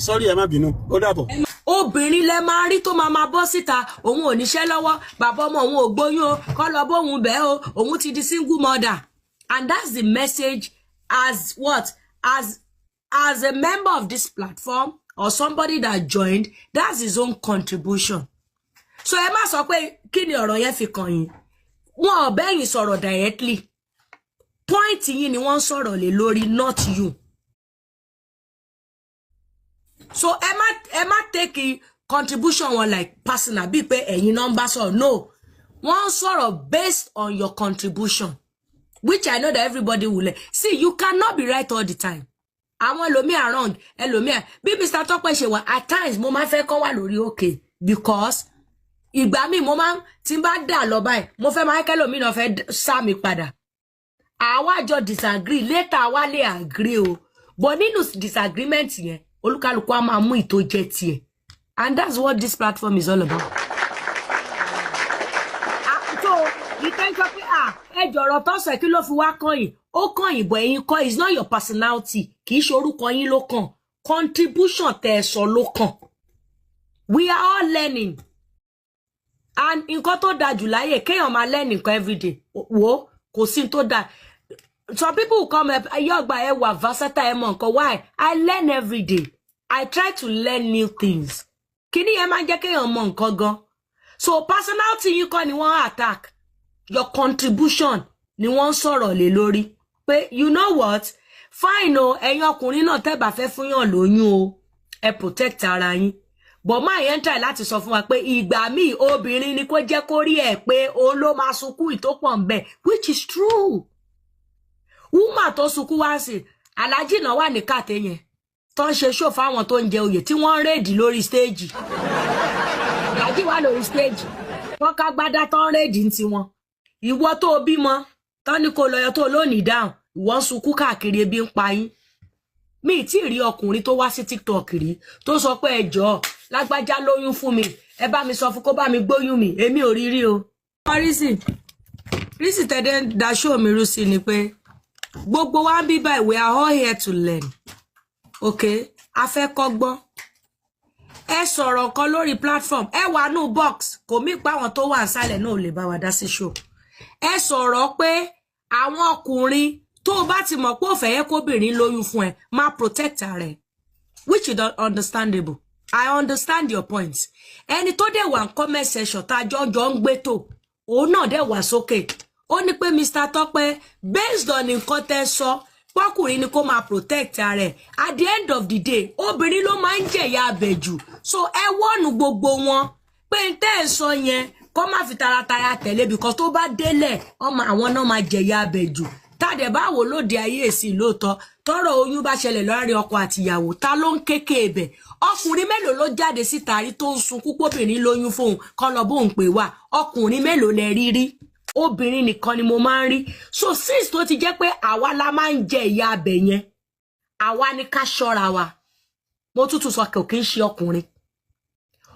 [SPEAKER 7] sorry ẹ má bínú ó dàbọ̀.
[SPEAKER 4] obìnrin lẹ máa rí tó máa bọ́ síta òun ò níṣẹ́ lọ́wọ́ bàbá ọmọ òun ò gbóyún o kọ́ lọ bóun bẹ́ẹ̀ o òun ti di single mother and that's the message as what as a member of this platform or somebody that joined that's his own contribution. so ẹ má sọ pé kí ni ọ̀rọ̀ yẹn fi kàn yín wọn ò bẹ́yìn sọ̀rọ̀ directly point yín ni wọ́n sọ̀rọ̀ lé lórí not you. so ẹ má take contribution wọn like personal bí pé ẹ̀yin number sọ̀rọ̀ no wọ́n sọ̀rọ̀ based on your contribution which I know that everybody will learn. See you cannot be right all the time. àwọn ẹlòmíà wrong ẹlòmíà bí Mr. Tọ́pẹ́ ṣe wà at times mo máa fẹ́ kọ́ wà lórí òkè because ìgbà míì mo máa tí n bá dà lọ báyìí mo fẹ́ máa kẹ́lòmíì náà fẹ́ sá mi padà àwa jọ disagree later àwa lè agree o but nínú disagreement yẹn olúkálùkù á máa mú ìtó jẹ́ tiẹ̀ And that's what this platform is all about. So you can copy ẹjọ̀rọ̀ tó sọ kí ló fi wá kàn yín ó kàn yín bọ̀ ẹ̀yin kọ́ is not your personality kì í ṣe orúkọ yín ló kàn contribution tẹ́ ẹ sọ ló kàn. We are all learning and nǹkan tó dáa jù láyé kéèyàn máa learn nǹkan everyday wo kò sí tó dáa. Some people come up ayọ̀gbà ẹ wà versatile ẹ mọ̀ nǹkan why I learn every day. I try to learn new things. Kíni ẹ máa ń jẹ́ kéèyàn mọ̀ nǹkan gan. So personality yín kọ́ ni wọ́n attack. Your contribution ni wọ́n sọ̀rọ̀ lé lórí. Pé you know what? Fine o, ẹ̀yin ọkùnrin náà tẹ́ bá fẹ́ fún yàn lóyún o. Ẹ protect ara yín. But máa yẹn try láti sọ fún wa pé ìgbà míì obìnrin ni kó jẹ́ kó rí ẹ̀ pé òun ló máa sunkún ìtópọ̀ ń bẹ̀, which is true. Woman tó sunkún wá sí, Alhaji náà wà ní kàtẹ́ yẹn. Tó ń ṣe show fáwọn tó ń jẹ oyè tí wọ́n ń rèdì lórí stage. Alhaji wà lórí stage. Wọ́n ká gbádá tó ń rèdì ní tiwọn. Ìwọ tó bímọ, tó ní kó lọ́yọ̀ tó lónìí dáhùn, ìwọ ń sunkún káàkiri ebi ń pa yín. Mi tí rí ọkùnrin tó wá sí TikTok rí tó sọ pé ẹ jọ̀ọ́ lágbájá lóyún fún mi, ẹ bá mi sọ fún kó bá mi gbóyún mi, èmi ò rí rí o. Rísì tẹ́dẹ́ da show mi rú sí ni pé gbogbo wa ń bí báyìí we are all here to learn. Okay, a fẹ́ kọ́gbọ́n. Ẹ sọ̀rọ̀ kan lórí platform, ẹ wà nú box, kò mí pa àwọn tó wà nsàlẹ̀ náà lè bá wa dá sí show. Ẹ sọ̀rọ̀ pé àwọn ọkùnrin tó bá ti mọ̀ pé ó fẹ́ yẹ kóbìnrin lóyún fún ẹ, máa protect rẹ̀, which is understandable. I understand your points. Ẹni tó dẹ̀ wà comment section tá jọjọ ń gbé tó, òun náà dẹ̀ wà sókè. Ó ní pé Mr. Tope, based on nǹkan tẹ́ sọ, pọ́kùnrin ni kó máa protect rẹ̀. At the end of the day, obìnrin ló máa ń jẹ̀yà abẹ̀jù. So ẹ wọ́nu gbogbo wọn pé n tẹ́ sọ yẹn kó má fi taratara tẹ̀lé because tó bá délẹ̀ ọmọ àwọn náà máa jẹ̀yà abẹ̀jù. Tádẹ̀ báwo lóde ayé èsì lóòótọ́ tọ́rọ̀ oyún bá ṣẹlẹ̀ láàrin ọkọ àti ìyàwó ta ló ń kéke ẹ̀bẹ̀. Ọkùnrin mélòó ló jáde síta rí tó ń sunkún póbìnrin lóyún fóun kọ́ lọ bóun pè wá. Ọkùnrin mélòó lẹ rí rí? Obìnrin nìkan ni mo máa ń rí. So since tó ti jẹ́ pé àwa la máa ń jẹ ìyà abẹ̀ yẹn, àwa ni ká ṣọ́ra wa. Mo tútù sọ kò kí ń ṣe ọkùnrin.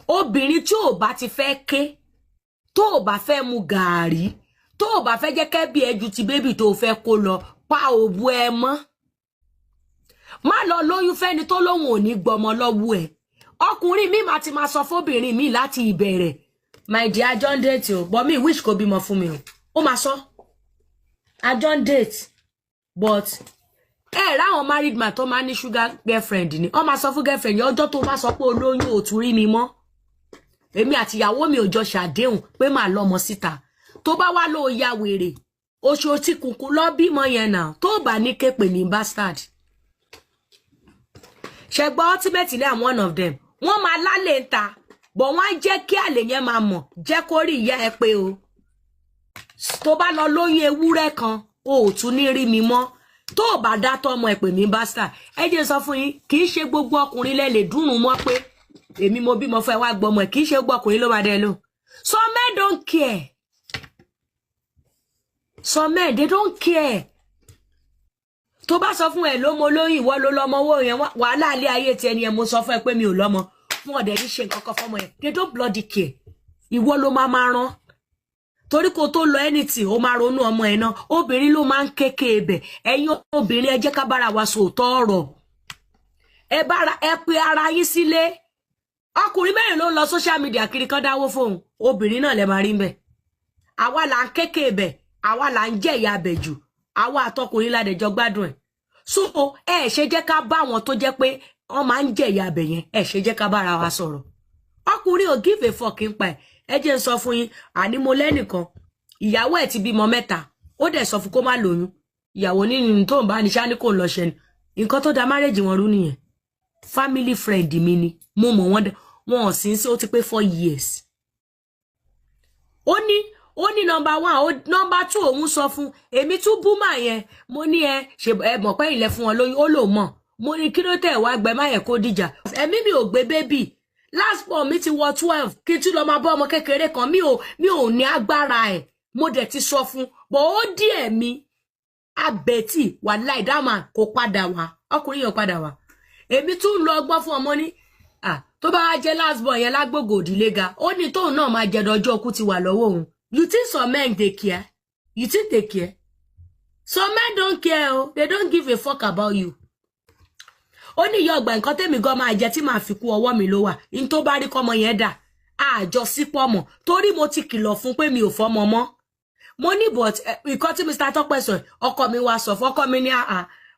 [SPEAKER 4] Obìnrin tí ò bá ti fẹ́ ké, tó ò bá fẹ́ mu gàárì, tó ò bá fẹ́ jẹ́ kẹ́ bí ẹjú ti bébì tó fẹ́ kó lọ, pa òbu ẹ mọ́. Má lọ lóyún fẹ́ni tó lóhùn ò ní gbọmọ lọ́wọ́ ẹ̀. Ọkùnrin mi máa ti máa sọ fóbìnrin mi láti ìbẹ̀rẹ̀. My dear, I don't date you, but me wish kò bímọ fún mi o. Ó máa sọ. I don't date, but ráwọn married man tó máa ní sugar girlfriend ni. Ó máa sọ fún girlfriend yẹn ọjọ́ tó bá sọ pé olóyún ò tún rí mi mọ́. Èmi àti ìyàwó mi ò jọ ṣàdéhùn pé màá lọ́mọ síta. Tó bá wá ló ya wèrè, oṣù tí kùnkùn lọ bímọ yẹn náà, tó bá ní képe ní bastard. Ṣẹ̀gbọ́n ultimately I'm one of them. Wọ́n máa lálẹ́ ń ta, but wọ́n á jẹ́ kí àlè yẹn máa mọ̀, jẹ́ kó rí ìyá ẹ pé o. Tó bá lọ lóyún ewúrẹ́ kan, o ò tún ní rí mi mọ́. Tó bá dá tọ́mọ ẹ pè mí bastard. Ẹ jẹ́ sọ fún yín, kì í ṣe gbogbo ọkùnrin lẹ lè dùnnú mọ́ pé èmi mo bímọ fún ẹ wá gbọmọ ẹ, kì í ṣe gbogbo ọkùnrin ló máa dẹ lò. Some men don't care. Some men, they don't care. Tó bá sọ fún ẹ ló mo lóyún ìwọ ló lọ́mọ owó yẹn wàhálà ilé ayé ti ẹni ẹ mo sọ fún ẹ pé mi ò lọ́mọ. Wọ́n ọ̀dẹ̀ ní ṣe nǹkan kan fọ́mọ yẹn. They don't bloody care. Ìwọ ló máa rán. Torí kó tó lọ anything, ó máa ronú ọmọ ẹ̀ náà. Obìnrin ló máa ń kéke ẹ̀bẹ̀. Ẹ̀yin obìnrin ẹ jẹ́ ká bára wa sòótọ́ ọ̀rọ̀. Ẹ pe ara yín sílé. Ọkùnrin mẹ́rin ló ń lọ social media kiri kan dáwó fóun. Obìnrin náà lẹ máa rí ń bẹ̀. Àwa là ń kéke ẹ̀bẹ̀. Àwa là ń jẹ ìyà abẹ̀jù. Àwa àtọkùnrin ládẹjọ gbádùn ẹ̀. So ẹ ṣe jẹ́ ká bá wọn tó jẹ́ pé wọ́n máa ń jẹ ìyà abẹ̀ yẹn. Ẹ ṣe jẹ́ ká bára wa sọ̀rọ̀. Ọkùnrin ò give a fuck ń pa ẹ̀. Ẹ jẹ́ ń sọ fún yín, àní mo lẹ́nìkan. Ìyàwó ẹ̀ ti bímọ 3. Ó dẹ̀ sọ fún kó má lóyún. Ìyàwó nínú tó ń bá ní ṣá ní kò ń lọ ṣẹ ni. Nǹkan tó da marriage wọn rú nìyẹn. Family friend mi ni. Mo mọ̀ wọ́n ò sí ń sí ó ti pé 4 years. Ó ní number 1, number 2 òun sọ fún èmi tún búmà yẹn. Mo ní ẹ mọ̀ pé ilẹ̀ fún wọn lóyún ó lò mọ̀. Mo ní kí ló tẹ̀ wá gbẹ má yẹ kó dìjà. Ẹ̀mí mi ò gbé baby. Last born mi ti wọ 12 kí tún lọ máa bọ́ ọmọ kékeré kan mi ò ní agbára ẹ̀. Mo dẹ̀ ti sọ fún bọ̀ ó díẹ̀ mi abẹ́tì wàláì dáàmà kò padà wá. Ọkùnrin yóò padà wá. Èmi tún lọ ọgbọ́n fún ọmọ ní tó bá wá jẹ́ last born yẹn lágbògò òdìlé ga ó ní tóun náà máa jẹ dọjọ́ ọkú ti wà lọ́wọ́ òun. You think some men they care? You think they care? Some men don't care. Oh. They don't give a fuck about you. Ó ní ìyá ọgbà nǹkan tẹ́mi gan máa jẹ tí màá fi kú ọwọ́ mi ló wà. In tó bá rí kọ́mọ yẹn dà. Àjọ sípò mọ̀. Torí mo ti kìlọ̀ fún pé mi ò fọ́mọ mọ́. Mo ní but nǹkan tí Mr. Tọ́pẹ́ sọ ọkọ mi wá sọ fọ́kọ mi ní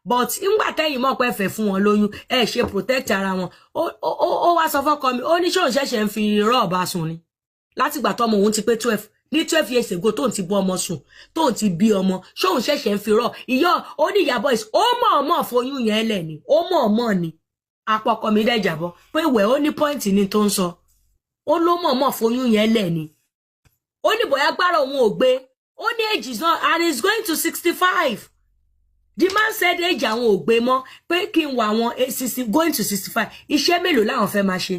[SPEAKER 4] but ńgbà tẹ́yìn mọ̀ pé fẹ́ fún wọn lóyún ẹ ṣe protect ara wọn. Ó wá sọ fọ́kọ mi ó ní ṣóun ṣẹ̀ṣẹ̀ ń fi rọ́ọ̀bà sùn ni. Látìgbà tọ́mọ òun ti pé 12 ní 12 years ago tóun ti bọ́ ọmọ sùn tóun ti bí ọmọ ṣóun ṣẹ̀ṣẹ̀ ń fi rọ ìyá ó ní ìyá boys ó mọ̀ foyún yẹn lẹ̀ ni ó mọ̀ ni apọ̀kọ mi dẹ̀ jàbọ̀ pé wẹ̀ ó ní point ni tó ń sọ ó ló mọ̀ foyún yẹn lẹ̀ ni ó ní bóyá gbára òun ò gbé ó ní age is not and it's going to 65 the man said age àwọn ò gbé mọ́ pé kí n wà wọn going to 65 iṣẹ́ mélòó làwọn fẹ́ máa ṣe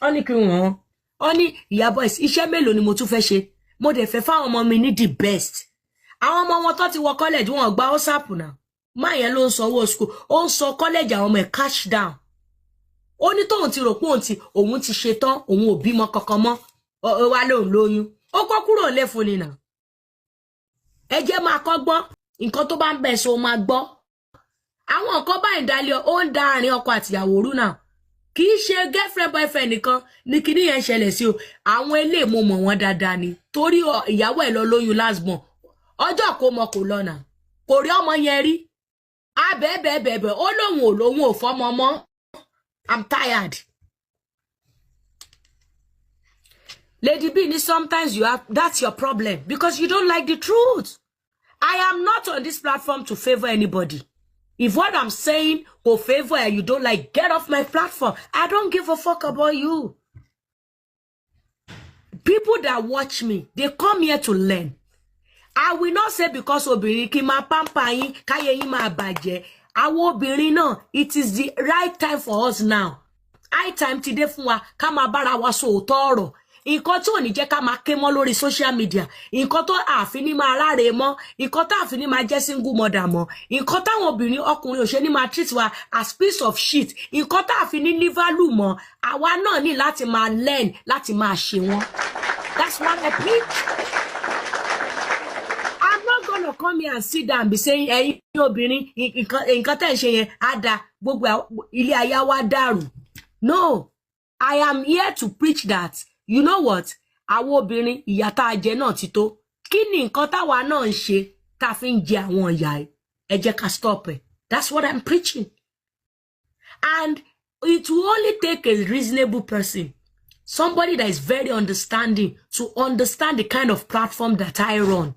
[SPEAKER 4] ó ní kí wọ́n ó ní ìyá boys iṣẹ́ mélòó ni mo tún fẹ́ ṣe mo dẹ̀ fẹ́ fáwọn ọmọ mi ní the best àwọn ọmọ wọn tó ti wọ college wọn gba WhatsApp náà máa yẹn ló ń sọ owó school ó ń sọ college àwọn ọmọ ẹ̀ cash down ó ní tóun ti rò pé òun ti ṣe tán òun ò bímọ kankan mọ́ ó wá lóun lóyún ó kọ́ kúrò lé fún ni náà ẹ jẹ́ máa kọ́gbọ́n nǹkan tó bá ń bẹ̀ so máa gbọ́ àwọn nǹkan báyìí dalẹ̀ ó ń da àárín ọkọ àtìyàwó rú náà kì í ṣe girlfriend boyfriend nìkan ní kíní yẹn ṣẹlẹ̀ sí o àwọn ilé mo mọ̀ wọ́n dáadáa ni torí ìyàwó ẹ̀ lọ lóyún last born ọjọ́ kó mọ kò lọ́nà kò rí ọmọ yẹn rí abẹ́ẹ̀bẹ́ẹ̀bẹ́ẹ̀ ó lóun ò fọmọ mọ́ I'm tired. Lady B ni sometimes that's your problem because you don't like the truth. I am not on this platform to favor anybody. If what I'm saying will favor and you don't like, get off my platform. I don't give a fuck about you. People that watch me, they come here to learn. I will not say because obìnrin kí máa pamper yín, káyé yín máa bàjẹ́. Àwọn obìnrin náà, it is the right time for us now. High time ti dé fún wa, ká máa bára wa sọ òótọ́ ọ̀rọ̀. Nǹkan tó ní jẹ́ ká máa ké mọ́ lórí social media, nǹkan tó àfin ní máa ráre mọ́, nǹkan tó àfin ní máa jẹ́ single mother mọ́, nǹkan táwọn obìnrin ọkùnrin ò ṣe ní máa treat wa as piece of shit, nǹkan tó àfin ní value mọ́, àwa náà ní láti máa learn, láti máa ṣe wọ́n. That's what I preach. I'm not gonna come here and sit down and be saying, ẹ̀yin obìnrin, nǹkan tẹ́ ń ṣe yẹn á da gbogbo ilé ayé wa dàrú. No, I am here to preach that. You know what? Àwọn obìnrin ìyà tá a jẹ náà ti tó. Kí ni nǹkan táwa náà ń ṣe tá fi ń jẹ àwọn ìyà ẹ̀? Ẹ jẹ́ ká stop ẹ̀. That's what I'm preaching. And it will only take a reasonable person, somebody that is very understanding, to understand the kind of platform that I run.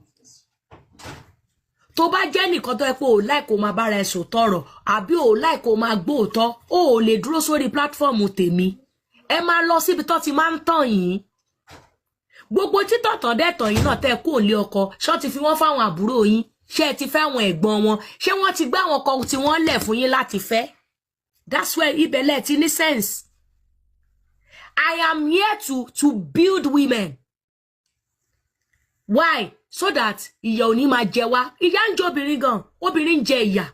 [SPEAKER 4] Tó bá jẹ́ nìkan tó ẹ pé ò like kó máa bára ẹ sòtọ̀rọ̀ àbí ò like kó máa gbóòtọ́ ò lè dúró sórí platform tèmi. Ẹ máa lọ síbi tó ti máa ń tàn yín. Gbogbo títọ̀tàn dẹ́tàn yín náà tẹ́ kó lé ọkọ ṣọ́ ti fi wọ́n fáwọn àbúrò yín ṣé ẹ ti fẹ́ àwọn ẹ̀gbọ́n wọn ṣé wọ́n ti gbá àwọn ọkọ tí wọ́n lẹ̀ fún yín láti fẹ́. That's where ibẹ̀lẹ̀ ti ní sense. I am here to build women. Why? So that ìyà ò ní máa jẹ wá. Ìyà ń jẹ obìnrin gan, obìnrin ń jẹ ìyà.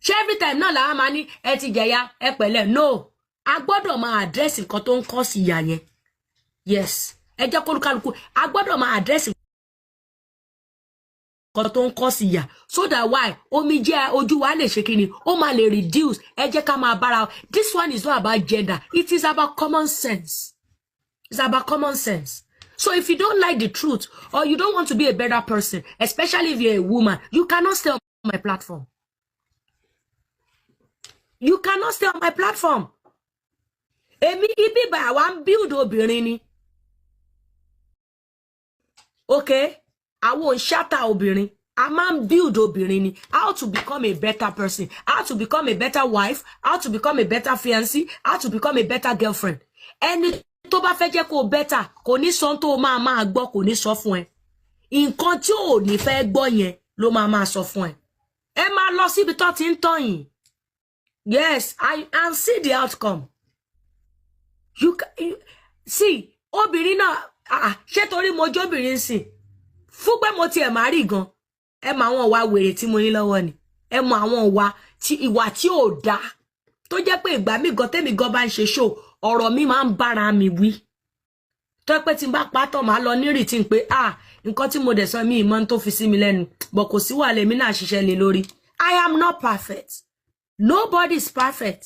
[SPEAKER 4] Ṣé every time náà làwọn máa ní ẹ ti jẹ̀yà ẹ pẹ̀lẹ́? No. A gbọ́dọ̀ máa address nǹkan tó ń cause ìyà yẹn. Yes. Ẹ jẹ́ kó kálukú. A gbọ́dọ̀ máa address nǹkan tó ń cause ìyà. So that why omi jẹ́ ojú wa lè ṣe kíni ó máa lè reduce. Ẹ jẹ́ ká máa bára. This one is not about gender. It is about common sense. It's about common sense. So if you don't like the truth or you don't want to be a better person, especially if you're a woman, you cannot stay on my platform. You cannot stay on my platform. Èmi ibi ba wa ń build obìnrin ni. Okay? I won't shatter obìnrin. A man build obìnrin ni. How to become a better person. How to become a better wife. How to become a better fiancé. How to become a better girlfriend. Ẹni tó bá fẹ́ jẹ́ kó better, kò ní sọ tó máa gbọ́, kò ní sọ fún ẹ. Nǹkan tí ò ní fẹ́ gbọ́ yẹn ló máa sọ fún ẹ. Ẹ máa lọ síbi tó ti ń tàn yín. Yes, and see the outcome. You see, obìnrin náà, ṣé torí mo jóbìnrin sìn. Fún pé mo tiẹ̀ máa rí gan. Ẹ mọ àwọn ìwà wèrè tí mo ní lọ́wọ́ ni. Ẹ mọ àwọn ìwà tí ò dá. tó jẹ́ pé ìgbà mi gan tèmi gan bá ń ṣe show ọ̀rọ̀ mi máa ń bára mi wí tó pé tí n bá pátọ̀ máa lọ ní rìtìn pé nǹkan tí mo dẹ̀ sọ mi ìmọ̀ tó fi sí mi lẹ́nu bọ̀ kò sí wàhálà èmi náà ṣiṣẹ́ lé lórí. I am not perfect. Nobody is perfect.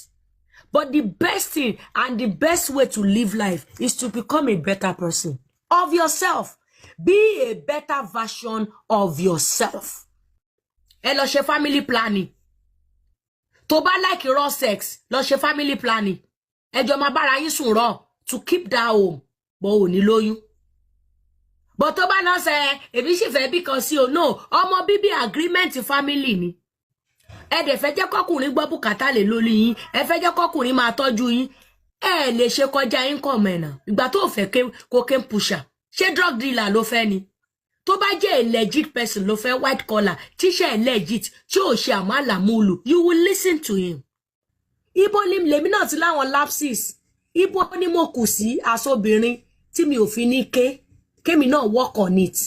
[SPEAKER 4] But the best thing and the best way to live life is to become a better person of yourself. Be a better version of yourself. Ẹ lọ ṣe family planning. Tó bá like raw sex, lọ ṣe family planning. Ẹ jọ máa bára yín sùn raw to keep that home. But ò ní lóyún. But tó bá lọ ṣe èmi sì fẹ́ bí kan sí o no, ọmọ bíbí agreement family ni. Ẹ dẹ̀ fẹ́ jẹ́ kọ́kùnrin gbọ́ bùkátà lé lórí yín, ẹ fẹ́ jẹ́ kọ́kùnrin máa tọ́jú yín. Ẹ lè ṣe kọjá income ẹ̀ náà. Ìgbà tó fẹ́ cocaine pusher, ṣé drug dealer ló fẹ́ ni? Tó bá jẹ́ a legit person ló fẹ́ white collar, tíṣẹ́ legit, tí ò ṣe àmàlàmúlù, you will listen to him. Ibo ni lèmi náà ti láwọn lapses. Ibo ni mo kù sí aṣọ́bìnrin tí mi ò fi ní kémi náà work on it.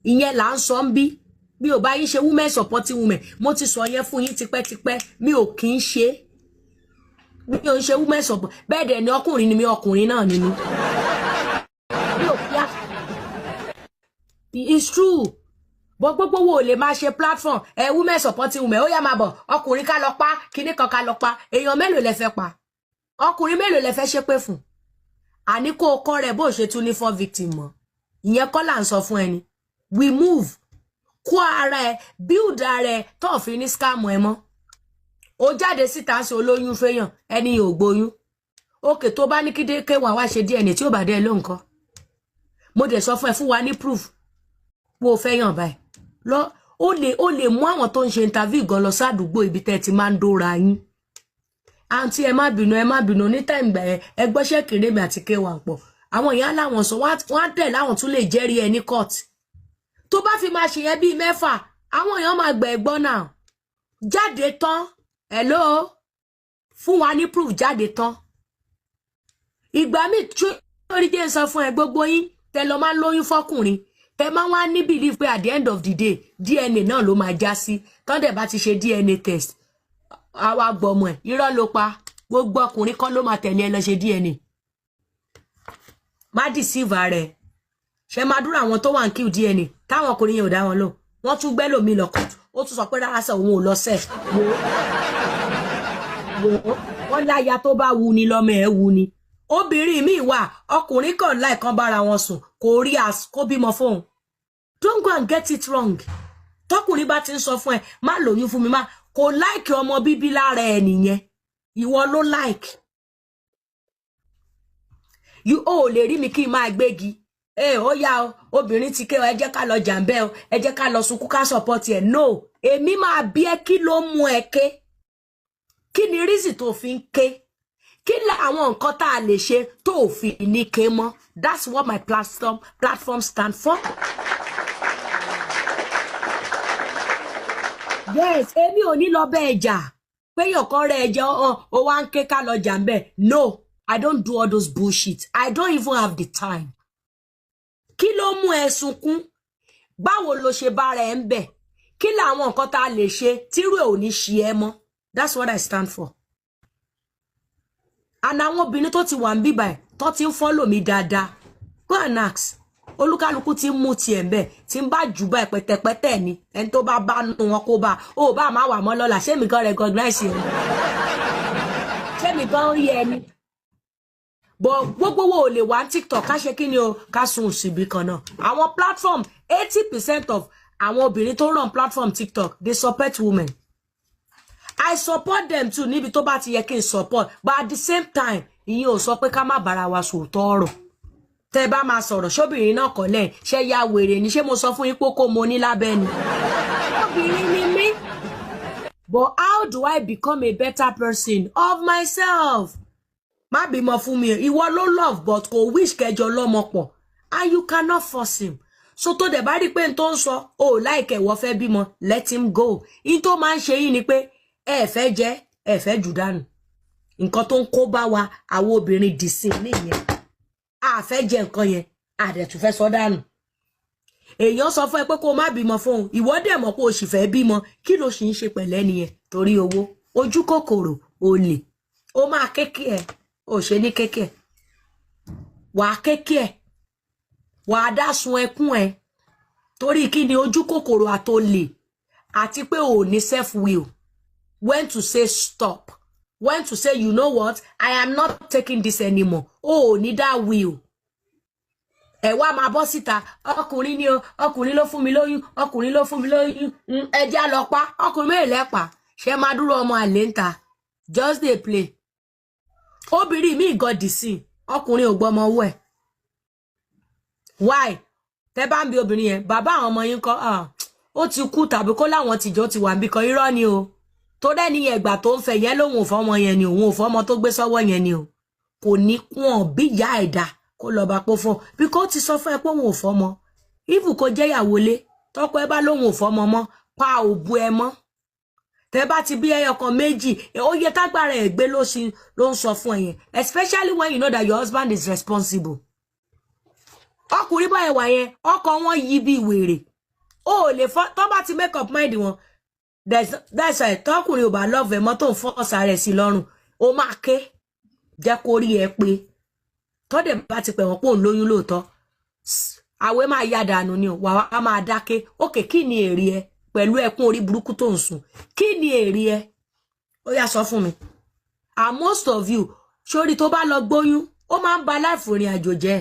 [SPEAKER 4] Ìyẹn là ń sọ ń bí. Mi ò bá yín ṣe women supporting women. Mo ti sọ yẹn fún yín tipẹ́tipẹ́. Mi ò kì í ṣe. Mi ò ń ṣe women support. Bẹ́ẹ̀ dẹ̀ ni ọkùnrin ni mi, ọkùnrin náà ni mi. Mi ò kí á. It's true. But gbogbo wo lè máa ṣe platform. Women supporting women. Ó yá máa bọ̀. Ọkùnrin ká lọ pa. Kíní kan ká lọ pa. Èèyàn mélòó lẹ fẹ́ pa? Ọkùnrin mélòó lẹ fẹ́ ṣépè fún? Àní kó o kọ́ rẹ̀ bó ṣe tún ní 4 victim mọ́. Ìyẹn kọ́ là ń sọ fún ẹni. We move. Kó ara ẹ build ara ẹ tó fi ní scam ẹ mọ́. Ó jáde síta ṣe olóyún fẹ́yàn ẹni yóò gbóyún. Òkè tó bá ní kídé kéwà wá ṣe DNA tí ó bá dé ló nǹkan. Mo dẹ̀ sọ fún ẹ fún wa ní proof. Wo fẹ́yàn báyìí. Lọ ó lè mú àwọn tó ń ṣe interview gan lọ sádùúgbò ibi tẹ́ ti máa ń dóra yín. Àǹtí ẹ má bínú ní time gbà ẹ gbọ́ṣẹ́ kéré mi àti kéwà pọ̀. Àwọn ìyá láwọn sọ wọ́n tẹ̀ láwọn tún lè jẹ́rìí ẹ ní court. Tó bá fi máa ṣe yẹn bíi 6 àwọn èèyàn máa gbà ẹ̀gbọ́n náà jáde tán hello fún wa ní proof jáde tán ìgbà mi lórí jẹ́ sọ fún ẹ gbogbo yín tẹ lọ máa lóyún fọkùnrin tẹ máa wá ní believe pé at the end of the day DNA náà ló máa já sí tán dẹ̀ bá ti ṣe DNA test àwa gbọmọ ẹ̀ irọ́ ló pa gbogbo ọkùnrin kọ́ ló máa tẹ̀lé ẹ lọ ṣe DNA má deceive rẹ̀ ṣe máa dúró àwọn tó wà ń kill DNA táwọn ọkùnrin yẹn ò dá wọn lò wọ́n tún gbẹ́ lòmí lọ́kọ̀ ó tún sọ pé rárá sọ òun ò lọ sẹ́ wọ́n láya tó bá wu ni lọ́mọ ẹ̀ wu ni obìnrin mi wà ọkùnrin kan láìkan bára wọn sùn kò rí as kó bímọ fóun don't go and get it wrong tọkùnrin bá ti ń sọ fún ẹ má lóyún fún mi má kò like ọmọ bíbí lára ẹ nìyẹn ìwọ ló like you ó lè rí mi kí n máa gbégi ó yá o obìnrin ti ké o ẹ jẹ́ ká lọ jàǹbẹ́ o ẹ jẹ́ ká lọ sunkún ká support ẹ no èmi máa bí ẹ kí ló mú ẹ ké kí ni reason tó fi ń ké kí la àwọn nǹkan tá a lè ṣe tó fi ní ké mọ́ that's what my platform stand for. Yes èmi ò ní lọ bẹ́ẹ̀ jà pé yọ̀kan rẹ̀ ẹ̀jẹ̀ o wá ń ké ká lọ jàǹbẹ́ no I don't do all those bullshit I don't even have the time. Kí ló mú ẹ sunkún báwo ló ṣe bára ẹ ń bẹ̀ kí làwọn nǹkan tá a lè ṣe tírú ẹ ò ní ṣe ẹ mọ́ that's what I stand for. And àwọn obìnrin tó ti wà ń bíbà ẹ tó ti ń follow mi dáadáa go and ask olúkálùkù tí ń mú tiẹ̀ ń bẹ̀ tí ń bá jù bá ẹ pẹ̀tẹ̀pẹ̀tẹ̀ ni ẹni tó bá bá nù wọn kó bá ó bá má wà mọ́ lọ́la ṣé mi gan recognize ẹ ṣé mi gan rí ẹni. But gbogbo wo lè wá TikTok ká ṣe kíni o ká sun síbi kan náà àwọn platform 80% of àwọn obìnrin tó run platform TikTok they support women I support them too níbi tó bá ti yẹ kí n support but at the same time ìyẹn ò sọ pé ká má bára wa sòótọ́ ọ̀rọ̀ tẹ́ bá máa sọ̀rọ̀ ṣóbìnrin náà kọ́ lẹ́yìn ṣé ya wèrè ni ṣé mo sọ fún yín pé kó mo ní lábẹ́ ni obìnrin ni mí but how do I become a better person of myself. Má bímọ fún mi ìwọ ló love but kò wish kẹjọ lọ́mọ pọ̀ and you cannot force him so tó dẹ̀ bá rí pé n tó ń sọ o like ẹ̀wọ́ fẹ́ bímọ let him go in tó máa ń ṣe yín ni pé ẹ fẹ́ jẹ ẹ fẹ́ jù dànù nǹkan tó ń kó bá wa àwọn obìnrin dìsìn nìyẹn a fẹ́ jẹ nǹkan yẹn a dẹ̀ tún fẹ́ sọ dànù èèyàn sọ fún ẹ pé kó má bímọ fóun ìwọ dẹ̀ mọ̀ pé o sì fẹ́ bímọ kí ló sì ń ṣe pẹ̀lẹ́ nìyẹn torí owó ojú kòkòrò olè ó máa kéèkì ẹ̀ ò ṣe ní kéèkì ẹ̀ wàá kéèkì ẹ̀ wàá dásun ẹkún ẹ̀ torí kí ni ojú kòkòrò àtòlè àti pé ò ní self will when to say stop when to say you know what I am not taking this anymore ò ní that will ẹ wá máa bọ́ síta ọkùnrin ni o ọkùnrin ló fún mi lóyún ọkùnrin ló fún mi lóyún ẹjẹ́ lọ pa ọkùnrin mẹ́rin lẹ́pa ṣe máa dúró ọmọ àlè ń ta just dey play obìnrin mi gọdì sí ọkùnrin ò gbọmọ owó ẹ̀ why tẹ́ bá ń bi obìnrin yẹn bàbá àwọn ọmọ yín kọ́ ó ti kú tàbí kó láwọn tìjọ́ ti wà níbi kan irọ́ ni o tó dẹ́ni ẹ̀gbà tó ń fẹ́ yẹn lóhun ò fọ́mọ yẹn ni òun ò fọ́mọ tó gbé sọ́wọ́ yẹn ni o kò ní kún bí ìyá ẹ̀dá kó lọ bá pọ̀ fọ́ bí kò ti sọ fún ẹ pé òun ò fọ́mọ ìfù kò jẹ́ ìyàwó lé tọ́kọ ẹ bá lóhun ò fọ́mọ mọ́ pa òbu ẹ mọ́ tẹ́ bá ti bí ẹyọ kan méjì ó yẹ tágbára ẹ̀ gbé ló ń sọ fún ẹ yẹn especially when you know that your husband is responsible ọkùnrin bá ẹwà yẹn ọkọ wọn yí bí wèrè ó lè fọ tó bá ti make up mind wọn that's why tọkùnrin ò bá love ẹ mọ́ tó ń fọ́ọ̀sà rẹ̀ sí lọ́rùn ó máa ké jẹ́ kó rí ẹ pé tọ́dẹ̀ bá ti pẹ̀ wọ́n pò ń lóyún lóòótọ́ àwẹ̀ máa yá dànù ni wà á máa dáké òkè kí ni èrè ẹ pẹ̀lú ẹkún orí burúkú tó ń sùn kí ni èrè ẹ ó yá sọ fún mi and most of you sórí tó bá lọ gbóyún ó máa ń ba láìfò ìrìn àjò jẹ́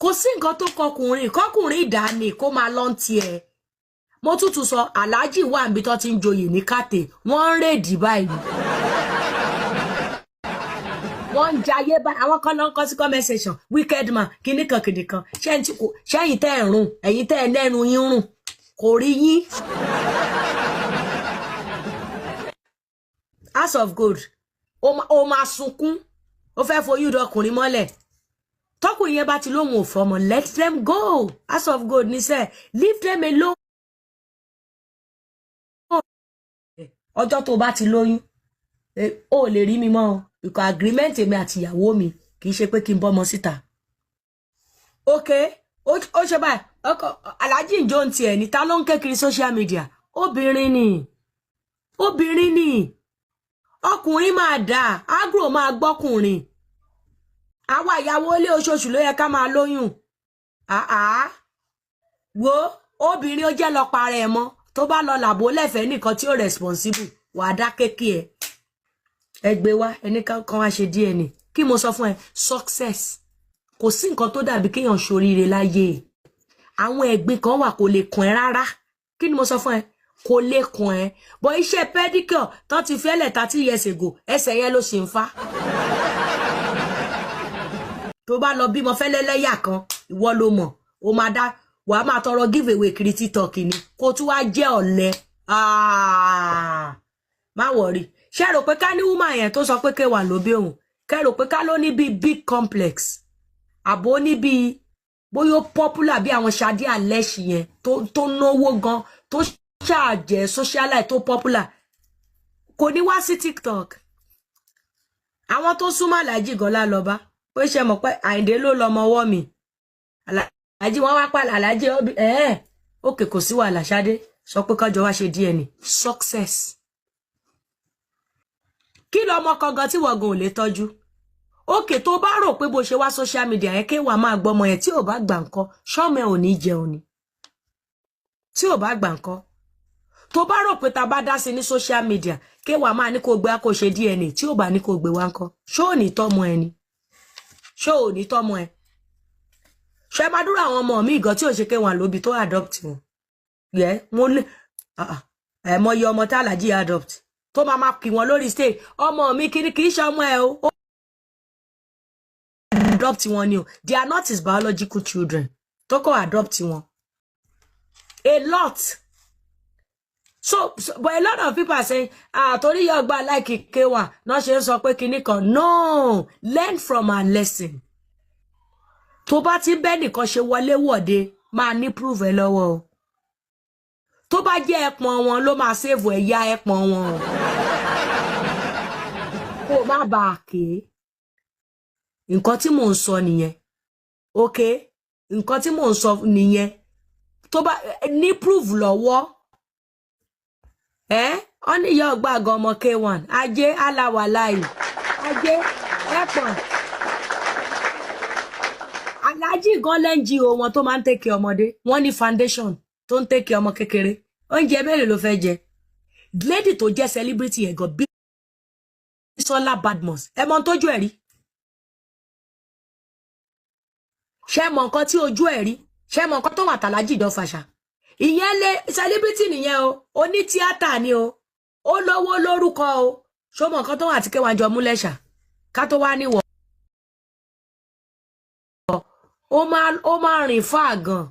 [SPEAKER 4] kò sí nǹkan tó kọkùnrin ìdáni kó máa lọ́n tiẹ̀ mo tútù sọ aláàjì wà níbi tó ti ń joyè ní kàtẹ wọ́n ń rèdì báyìí wọ́n ń jayé báyìí àwọn kan lọ ń kọ́ sí comment section wicked man kìnnìkan ṣẹ́yìn tẹ́ ẹ̀ rùn ẹ̀yìn tẹ́ ẹ̀ lẹ́nu yín rùn kò rí yín house of gold ó máa sunkún ó fẹ́ foyún dọkùnrin mọ́lẹ̀ tọkùnrin yẹn bá ti lóhun ò fọmọ let them go house of gold níṣẹ́ leave them alone ọjọ́ tó bá ti lóyún ó lè rí mi mọ́ ìkọ̀ agreement èmi àti ìyàwó mi kì í ṣe pé kí n bọ́mọ síta ok ó ṣe báyìí ọkọ aláàjì ìjọ ń tiẹ̀ ní ta ló ń kékiri social media obìnrin ni ọkùnrin máa dà agro máa gbọ́kùnrin àwa ìyàwó ilé oṣooṣù ló yẹ ká máa lóyún wo obìnrin ó jẹ́ lọ para ẹ̀ mọ́ tó bá lọ làbó lẹ́fẹ̀ẹ́ nìkan tí ó responsible wà á dá kéèkì ẹ̀ ẹgbẹ́ wa ẹni kan wá ṣe DNA kí mo sọ fún ẹ success kò sí nǹkan tó dàbí kéèyàn ṣoríire láyé àwọn ẹ̀gbin kan wà kò lè kàn ẹ́ rárá kí ni mo sọ fún ẹ kò lè kàn ẹ́ bọ́ iṣẹ́ pedicure tán ti fẹ́lẹ̀ 30 years ago ẹsẹ̀ yẹn ló ṣe ń fa tó bá lọ bímọ fẹ́lẹ́lẹ́yà kan ìwọ ló mọ̀ ó máa dá wàá máa tọrọ give away kiri TikTok ni kó tún wá jẹ́ ọ̀lẹ má wọ̀rí ṣé rò pé ká ní woman yẹn tó sọ pé kéwà ló bí òun kẹ́ rò pé ká ló ní bí big complex àbò ní bí bóyá popular bí àwọn Ṣadé Alẹ́ṣì yẹn tó náwó gan tó ṣàjẹ́ socialite tó popular kò ní wá sí TikTok àwọn tó súnmọ́ Aláàjì gan lálọ́ba pé ṣe mọ̀ pé Àyìndé ló lọ́mọ ọwọ́ mi Aláàjì wọ́n wá pàlà Aláàjì òkè kò sí wàhálà Ṣadé sọ pé kọjọ wá ṣe DNA success kí lọmọ kangan tí wọ́n gan ò lè tọ́jú òkè tó bá rò pé bó ṣe wá social media yẹn kéwàá máa gbọ́mọ yẹn tí ò bá gbà nǹkan ṣọ́mọ ò ní jẹun ni tí ò bá gbà nǹkan tó bá rò pé ta bá dá sí ní social media kéwàá máa ní kó gbé kó ṣe DNA tí ò bá ní kó gbé wá nǹkan ṣó ò ní tọ́mọ ẹ ni ṣó ò ní tọ́mọ ẹ ṣe máa dúró àwọn ọmọ mi ìgàn tí ò ṣe kéwàá lóbi tó adopt wọn yẹ mo lè àìmọye ọmọ tá Aláàjì adopt tó máa kí wọn lórí stage ọmọ mi kì í ṣe ọmọ ẹ o adopt wọn ni o they are not his biological children tó kọ́ adopt wọn a lot so but a lot of people are saying torí yọ gba like kéwà náà ṣe ń sọ pé kinní kan no learn from our lesson tó bá ti bẹ́ẹ̀ nìkan ṣe wọlé wọ̀de máa ní prove ẹ lọ́wọ́ o tó bá jẹ́ ẹpọ̀n wọn ló máa save ẹ̀yà ẹpọ̀n wọn o kó má bàa ké nǹkan tí mò ń sọ nìyẹn ok nǹkan tí mò ń sọ nìyẹn tó bá ní prove lọ́wọ́ ọ ní ìyá ọgbà gan ọmọ K1 ajé aláwàláì ajé ẹ̀pọ̀n aláàjì gan lẹ́ńjì o wọn tó máa ń tẹ̀kẹ́ ọmọdé wọ́n ní foundation tó ń tẹ̀kẹ́ ọmọ kékeré oúnjẹ mélòó ló fẹ́ jẹ lady tó jẹ́ celebrity yẹn gan Bisola Badmus ẹ mọ tójú ẹ̀ rí ṣé mọ nǹkan tí ojú ẹ̀ rí ṣé mọ nǹkan tó wà tàlájì dán fàṣà ìyẹn lé celebrity nìyẹn o oní tíátà ni o ó lówó lórúkọ o ṣó mọ nǹkan tó wà tí kéwàá jọ múlẹ̀ṣà ká tó wá níwọ̀ ó máa rìn fáà gan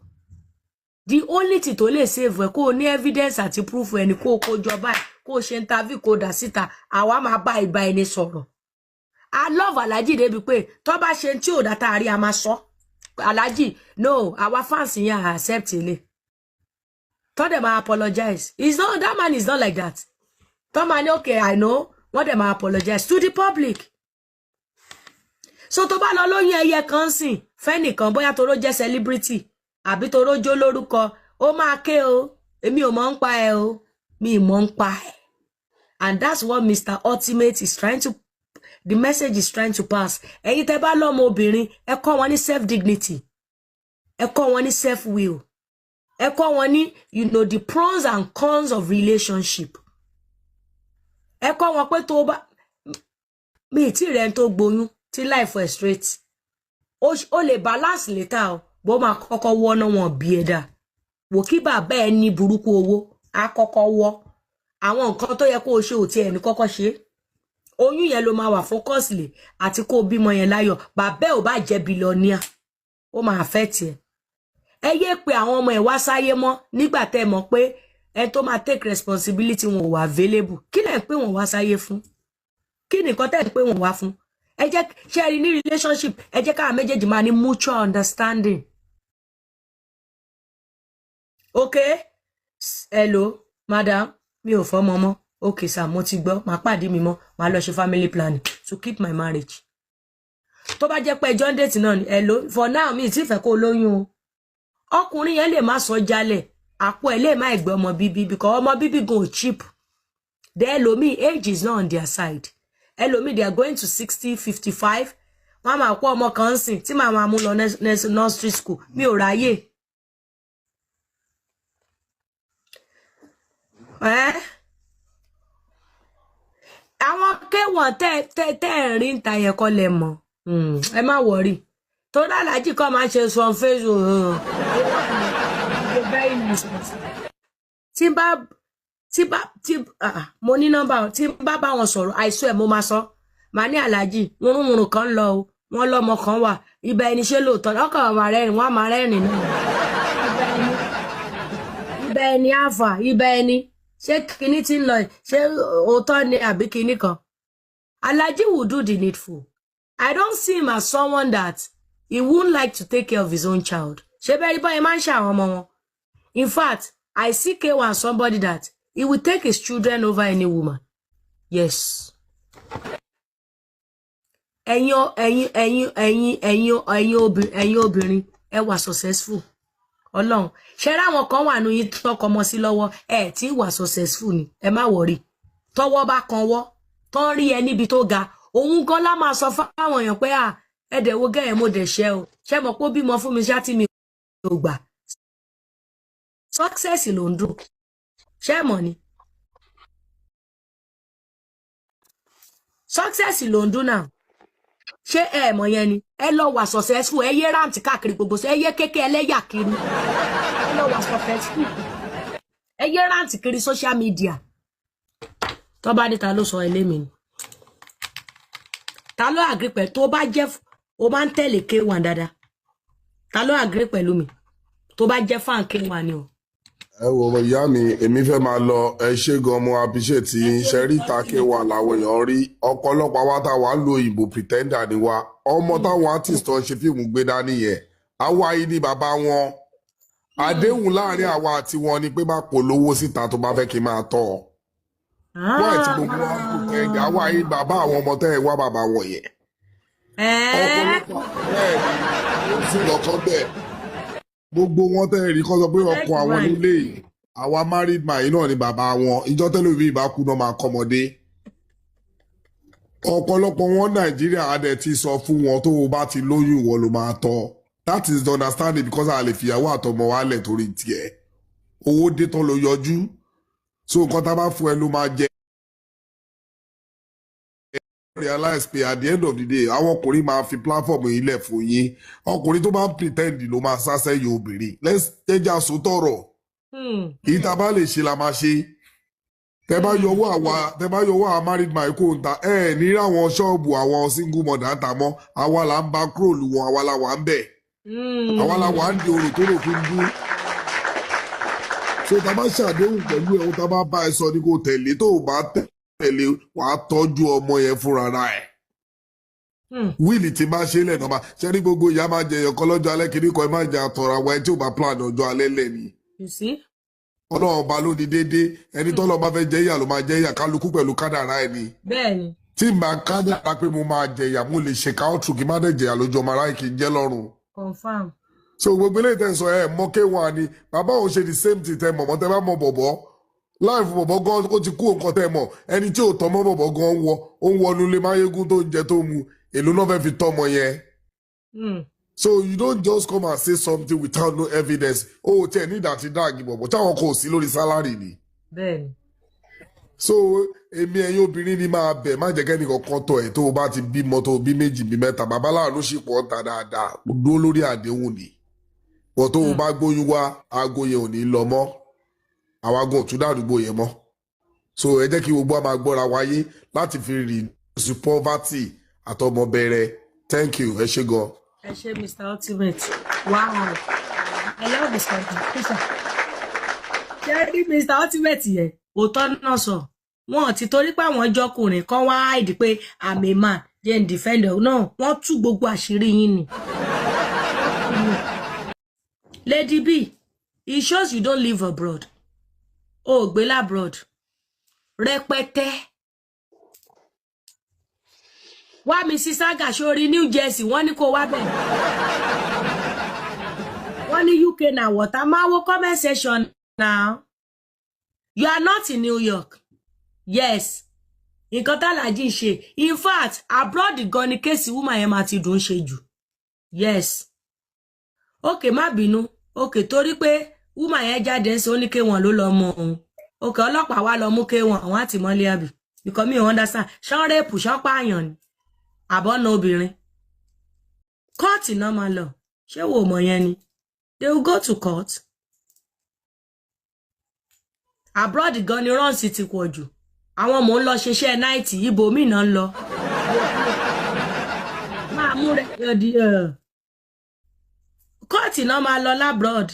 [SPEAKER 4] the only thing tó lè save ẹ kó o ní evidence àti proof ẹni kó o kó jọ báyìí kó o ṣe interview kó o dà síta àwa máa bá ìbá ẹni sọ̀rọ̀ I love Alhaji débi pé tó bá ṣe tí ò dá tá a rí a máa sọ Alhaji no our fans yẹn accept ilé tó dẹ̀ máa apologize it's not that man is not like that tó máa ní okay I know wọ́n dẹ̀ máa apologize to the public so tó bá lọ lóyún ẹyẹ kan sìn fẹ́nìkan bóyá toró jẹ́ celebrity àbí toró jó lórúkọ ó máa ké o èmi ò mọ̀ ń pa ẹ o mi mọ̀ ń pa ẹ and that's what Mr. Ultimate is trying to the message is trying to pass ẹ̀yin tẹ́ bá lọ́mọ obìnrin ẹ kọ́ wọn ní self dignity ẹ kọ́ wọn ní self will ẹ kọ́ wọn ní you know the pros and cons of relationship ẹ kọ́ wọn pé tó bá mi tí rẹ̀ ń tó gboyún tí life ẹ̀ straight ó lè balance later o bó máa kọ́kọ́ wọ́ná wọn bí ẹ̀dá wò kí bàbá ẹ ní burúkú owó á kọ́kọ́ wọ́ àwọn nǹkan tó yẹ kó o ṣe ò tiẹ̀ ní kọ́kọ́ ṣe oyún yẹn ló máa wà focus lè àti kó o bímọ yẹn láyọ̀ bàbá ò bá jẹ́ billionaire ó máa fẹ́ tiẹ̀ ẹ yé pé àwọn ọmọ ẹ̀ wá sáyé mọ́ nígbà tẹ́ ẹ mọ̀ pé ẹ tó máa take responsibility wọn ò wà available kí lẹ̀ ń pé wọ́n wá sáyé fún kí nìkan tẹ́ ẹ pé wọ́n wá fún ẹ jẹ́ ṣe rí ní relationship ẹ jẹ́ káà méjèèjì máa ní mutual understanding okay hello madam mi ò fọmọ mọ́ okay sir mo ti gbọ́ máa pàdé mi mọ́ máa lọ ṣe family planning to keep my marriage tó bá jẹ́ pé ẹjọ́ ń date náà ni hello for now mi ti fẹ́ kó lóyún o ọkùnrin yẹn lè má sọ jálẹ̀ àpò ẹ̀ lè má ẹ̀gbẹ́ ọmọ bíbí because ọmọ bíbí gan ò cheap the ẹlòmíì age is not on their side ẹlòmíì they are going to 60 55 wọ́n máa kó ọmọ kan sìn tí màá máa mú lọ nursery school mi ò ráyè àwọn kéwọ̀n tẹ́ rí ń ta yẹn kọ́ lẹ mọ̀ ẹ má wọ̀rí tó dálájì kọ́ máa ṣe sọ Facebook tí mo ní nọ́mbà tí bá wọn sọ̀rọ̀ àìsọ ẹ̀ mo máa sọ màá ní Alhaji wúrúwúrú kan lọ o wọ́n lọ́mọ kan wà ibà ẹni ṣe lóòótọ́ ọkọ̀ máa rẹ́rìn wọ́n máa rẹ́rìn náà ibà ẹni àfà ibà ẹni ṣé kinní tí ń lọ ṣé òótọ́ ni àbí kinní kan Alhaji will do the needful I don't see him as someone that he wouldn't like to take care of his own child ṣé bẹ́ẹ̀ rí báyìí máa ń ṣe àwọn ọmọ wọn in fact I see K1 as somebody that he will take his children over any woman yes ẹ̀yin obìnrin ẹ wà successful Ọlọ́run ṣe ra àwọn kan wà nú yín tọkọ mọ sí lọ́wọ́ ẹ tí wà successful ni ẹ má worry tọ́wọ́ bá kanwọ́ tán rí ẹ níbi tó ga òun gan la máa sọ fáwọn èèyàn pé ẹ dẹ̀ wo gẹ́yẹ̀ mo dẹ̀ ṣẹ́ o ṣé mọ̀ pé ó bímọ fún mi ṣá tí mi ò gbà success ló ń dùn ṣé mọ̀ ni success ló ń dùn náà ṣé ẹ mọ̀ yẹn ni ẹ lọ wà successful ẹ yé rántí káàkiri gbogbo ẹ yé kéké ẹlẹ́yà kiri ẹ lọ wà successful ẹ yé rántí kiri social media tó bá ní ta ló sọ ẹlẹ́mìí ni ta ló agree pẹ̀lú tó bá jẹ́ o máa ń tẹ̀lé K1 dáadáa ta ló agree pẹ̀lú mi tó bá jẹ́ fan K1 ni o.
[SPEAKER 8] ẹ wo ìyá mi èmi fẹ́ máa lọ ẹ ṣé gan mo appreciate ṣẹ́ríta K1 làwọn èèyàn rí ọ̀pọ̀lọpọ̀ àwa táwa ń lo òyìnbó pretender ni wa ọmọ táwọn artist tó ń ṣe fíìmù gbé dání yẹn àwa yìí ni bàbá wọn àdéhùn láàrin àwa àti wọn ni pé má polówó síta tó bá fẹ́ kí n máa tọ́ ọ wọ́n ẹ̀ tí gbogbo wa ń pretend àwa yìí bàbá àwọn ọmọ tẹ́ ẹ wá bàbá wọn yẹn ọ̀pọ̀lọpọ̀ bẹ́ẹ̀ ni ó sì lọ́kàn bẹ́ẹ̀ gbogbo wọn tẹ́ rí kọ́ sọ pé ọkọ àwọn nílé yìí àwa married man náà ni bàbá wọn ìjọ tẹ́lẹ̀ ìbá kú náà máa kọ́mọdé ọ̀pọ̀lọpọ̀ wọn Nàìjíríà á dẹ̀ ti sọ fún wọn tó o bá ti lóyún ìwọ ló máa tọ́. That is the understanding because a lè fìyàwó àtọmọ wa lẹ̀ torí tiẹ̀. Owó dé tán ló yọjú. So nǹkan tá a bá fún ẹ ló máa jẹ. Realize pé at the end of the day àwọn ọkùnrin máa fi platform yìí lẹ̀ fún yín. Ọkùnrin tó bá ń pretend ló máa sá sẹ́yìn obìnrin. Let's jẹ́jà sótọ̀rọ̀. Kì í ta bá lè ṣe la máa ṣe. Tẹ́ bá yọwọ́ àwa married my kò ń ta ní àwọn ṣọ́ọ̀bù àwọn single mother ń ta mọ́ àwa là ń ba kúròlù wọn àwa la wà ń bẹ̀. Àwa la wà ń di orò tó rò fún dún. So tá bá ṣàdéhùn pẹ̀lú ẹ̀ tá bá bá ẹ sọ ní kò tẹ̀lé tó o bá tẹ̀lé wàá tọ́jú ọmọ yẹn fúnra ẹ̀. Wíìlì tí máa ṣe lẹ̀ náà ṣe ní gbogbo ìyá máa jẹ ẹ̀yọ̀kan lọ́jọ́ alẹ́ kìíní kan ẹ máa jẹ àtọ̀rọ̀ àwọn ẹ tí ò bá plan ọjọ́ alẹ́ lẹ́ni.
[SPEAKER 4] You see?
[SPEAKER 8] Ọlọ́run ọba ló ní déédéé ẹni tọ́lọ́ bá fẹ́ jẹ ìyà ló máa jẹ ìyà kálukú pẹ̀lú kádàrá ẹni.
[SPEAKER 4] Bẹ́ẹ̀ni.
[SPEAKER 8] Tí màá kádàrá pé mo máa jẹ ìyà mo lè ṣe káwọ́tù kí má dẹ̀ jẹ̀yà lójú ọmọ aráyé kì í jẹ́ lọ́rùn.
[SPEAKER 4] Confirm.
[SPEAKER 8] So gbogbo eléyìí tẹ̀ sọ mọ́ K1 ni bàbá òun ṣe the same thing tẹ mọ̀ mọ́ tẹ bá mọ bọ̀bọ̀ láìfù bọ̀bọ̀ gan ó ti kú nǹkan tẹ mọ̀ ẹni tí ò tọ́ mọ́ bọ̀bọ̀ gan ó ń wọnú ilé máyégún tó ń jẹ tó mu èlò náà fẹ́ fi tọ́mọ yẹn. So you don't just come and say something without no evidence. Oh, tell me that you dagi bobo. Táwọn kò sí lórí salary ni.
[SPEAKER 4] Bẹ́ẹ̀ni.
[SPEAKER 8] So èmi ẹ̀yin obìnrin ni máa bẹ̀ má jẹ́ kẹ́ni kankan tọ̀ ẹ̀ tó o bá ti bímọ tó o bí méjì bí mẹ́ta bàbá láàánú sì pọ̀ ta dáadáa dúró lórí àdéhùn ni. Wọ́n tó o bá gbóyún wá aago yẹn ò ní lọ mọ́. Àwa gan ò tún dàdúgbò yẹn mọ́. So ẹ jẹ́ kí gbogbo a máa gbọ́ra wáyé láti fi reduce poverty àtọmọ bẹ̀rẹ̀. Thank you ẹ ṣé gan.
[SPEAKER 4] Ẹ ṣé Mr. Ultimate. Wow. I love this country. Ṣé rí Mr. Ultimate yẹn? Òótọ́ náà sọ. Wọ́n ti torí pé àwọn jọkùnrin kan wá hide pé I'm a man then defender. No, wọ́n tú gbogbo àṣírí yín ni. Lady B, it shows you don't live abroad. O gbé labroad. Rẹpẹtẹ. Wá mi sí Saga sórí New Jersey wọ́n ní kó wá bẹ̀. Wọ́n ní UK na water máa wo comment section now. You are not in New York. Yes. Nǹkan t'Alhaji ṣe. In fact, abroad gan ni case woman yẹn máa ti dùn ṣe jù. Yes. Okay, má bínú. Okay, torí pé woman yẹn jáde ṣe ó ní K1 ló lọ mọ òun. Okay, ọlọ́pàá wá lọ mú K1 àwọn àtìmọ́lé àbí. Because me understand. Ṣán rape ṣán pààyàn ni. Àbọ̀nà obìnrin. Court náà máa lọ. Ṣé wo mọ̀ yẹn ni? They will go to court. Abroad gan ni run city pọ̀ jù. Àwọn mò ń lọ ṣiṣẹ́ night ibo mi náà ń lọ. Máa mú rẹ̀ di court náà máa lọ labroad.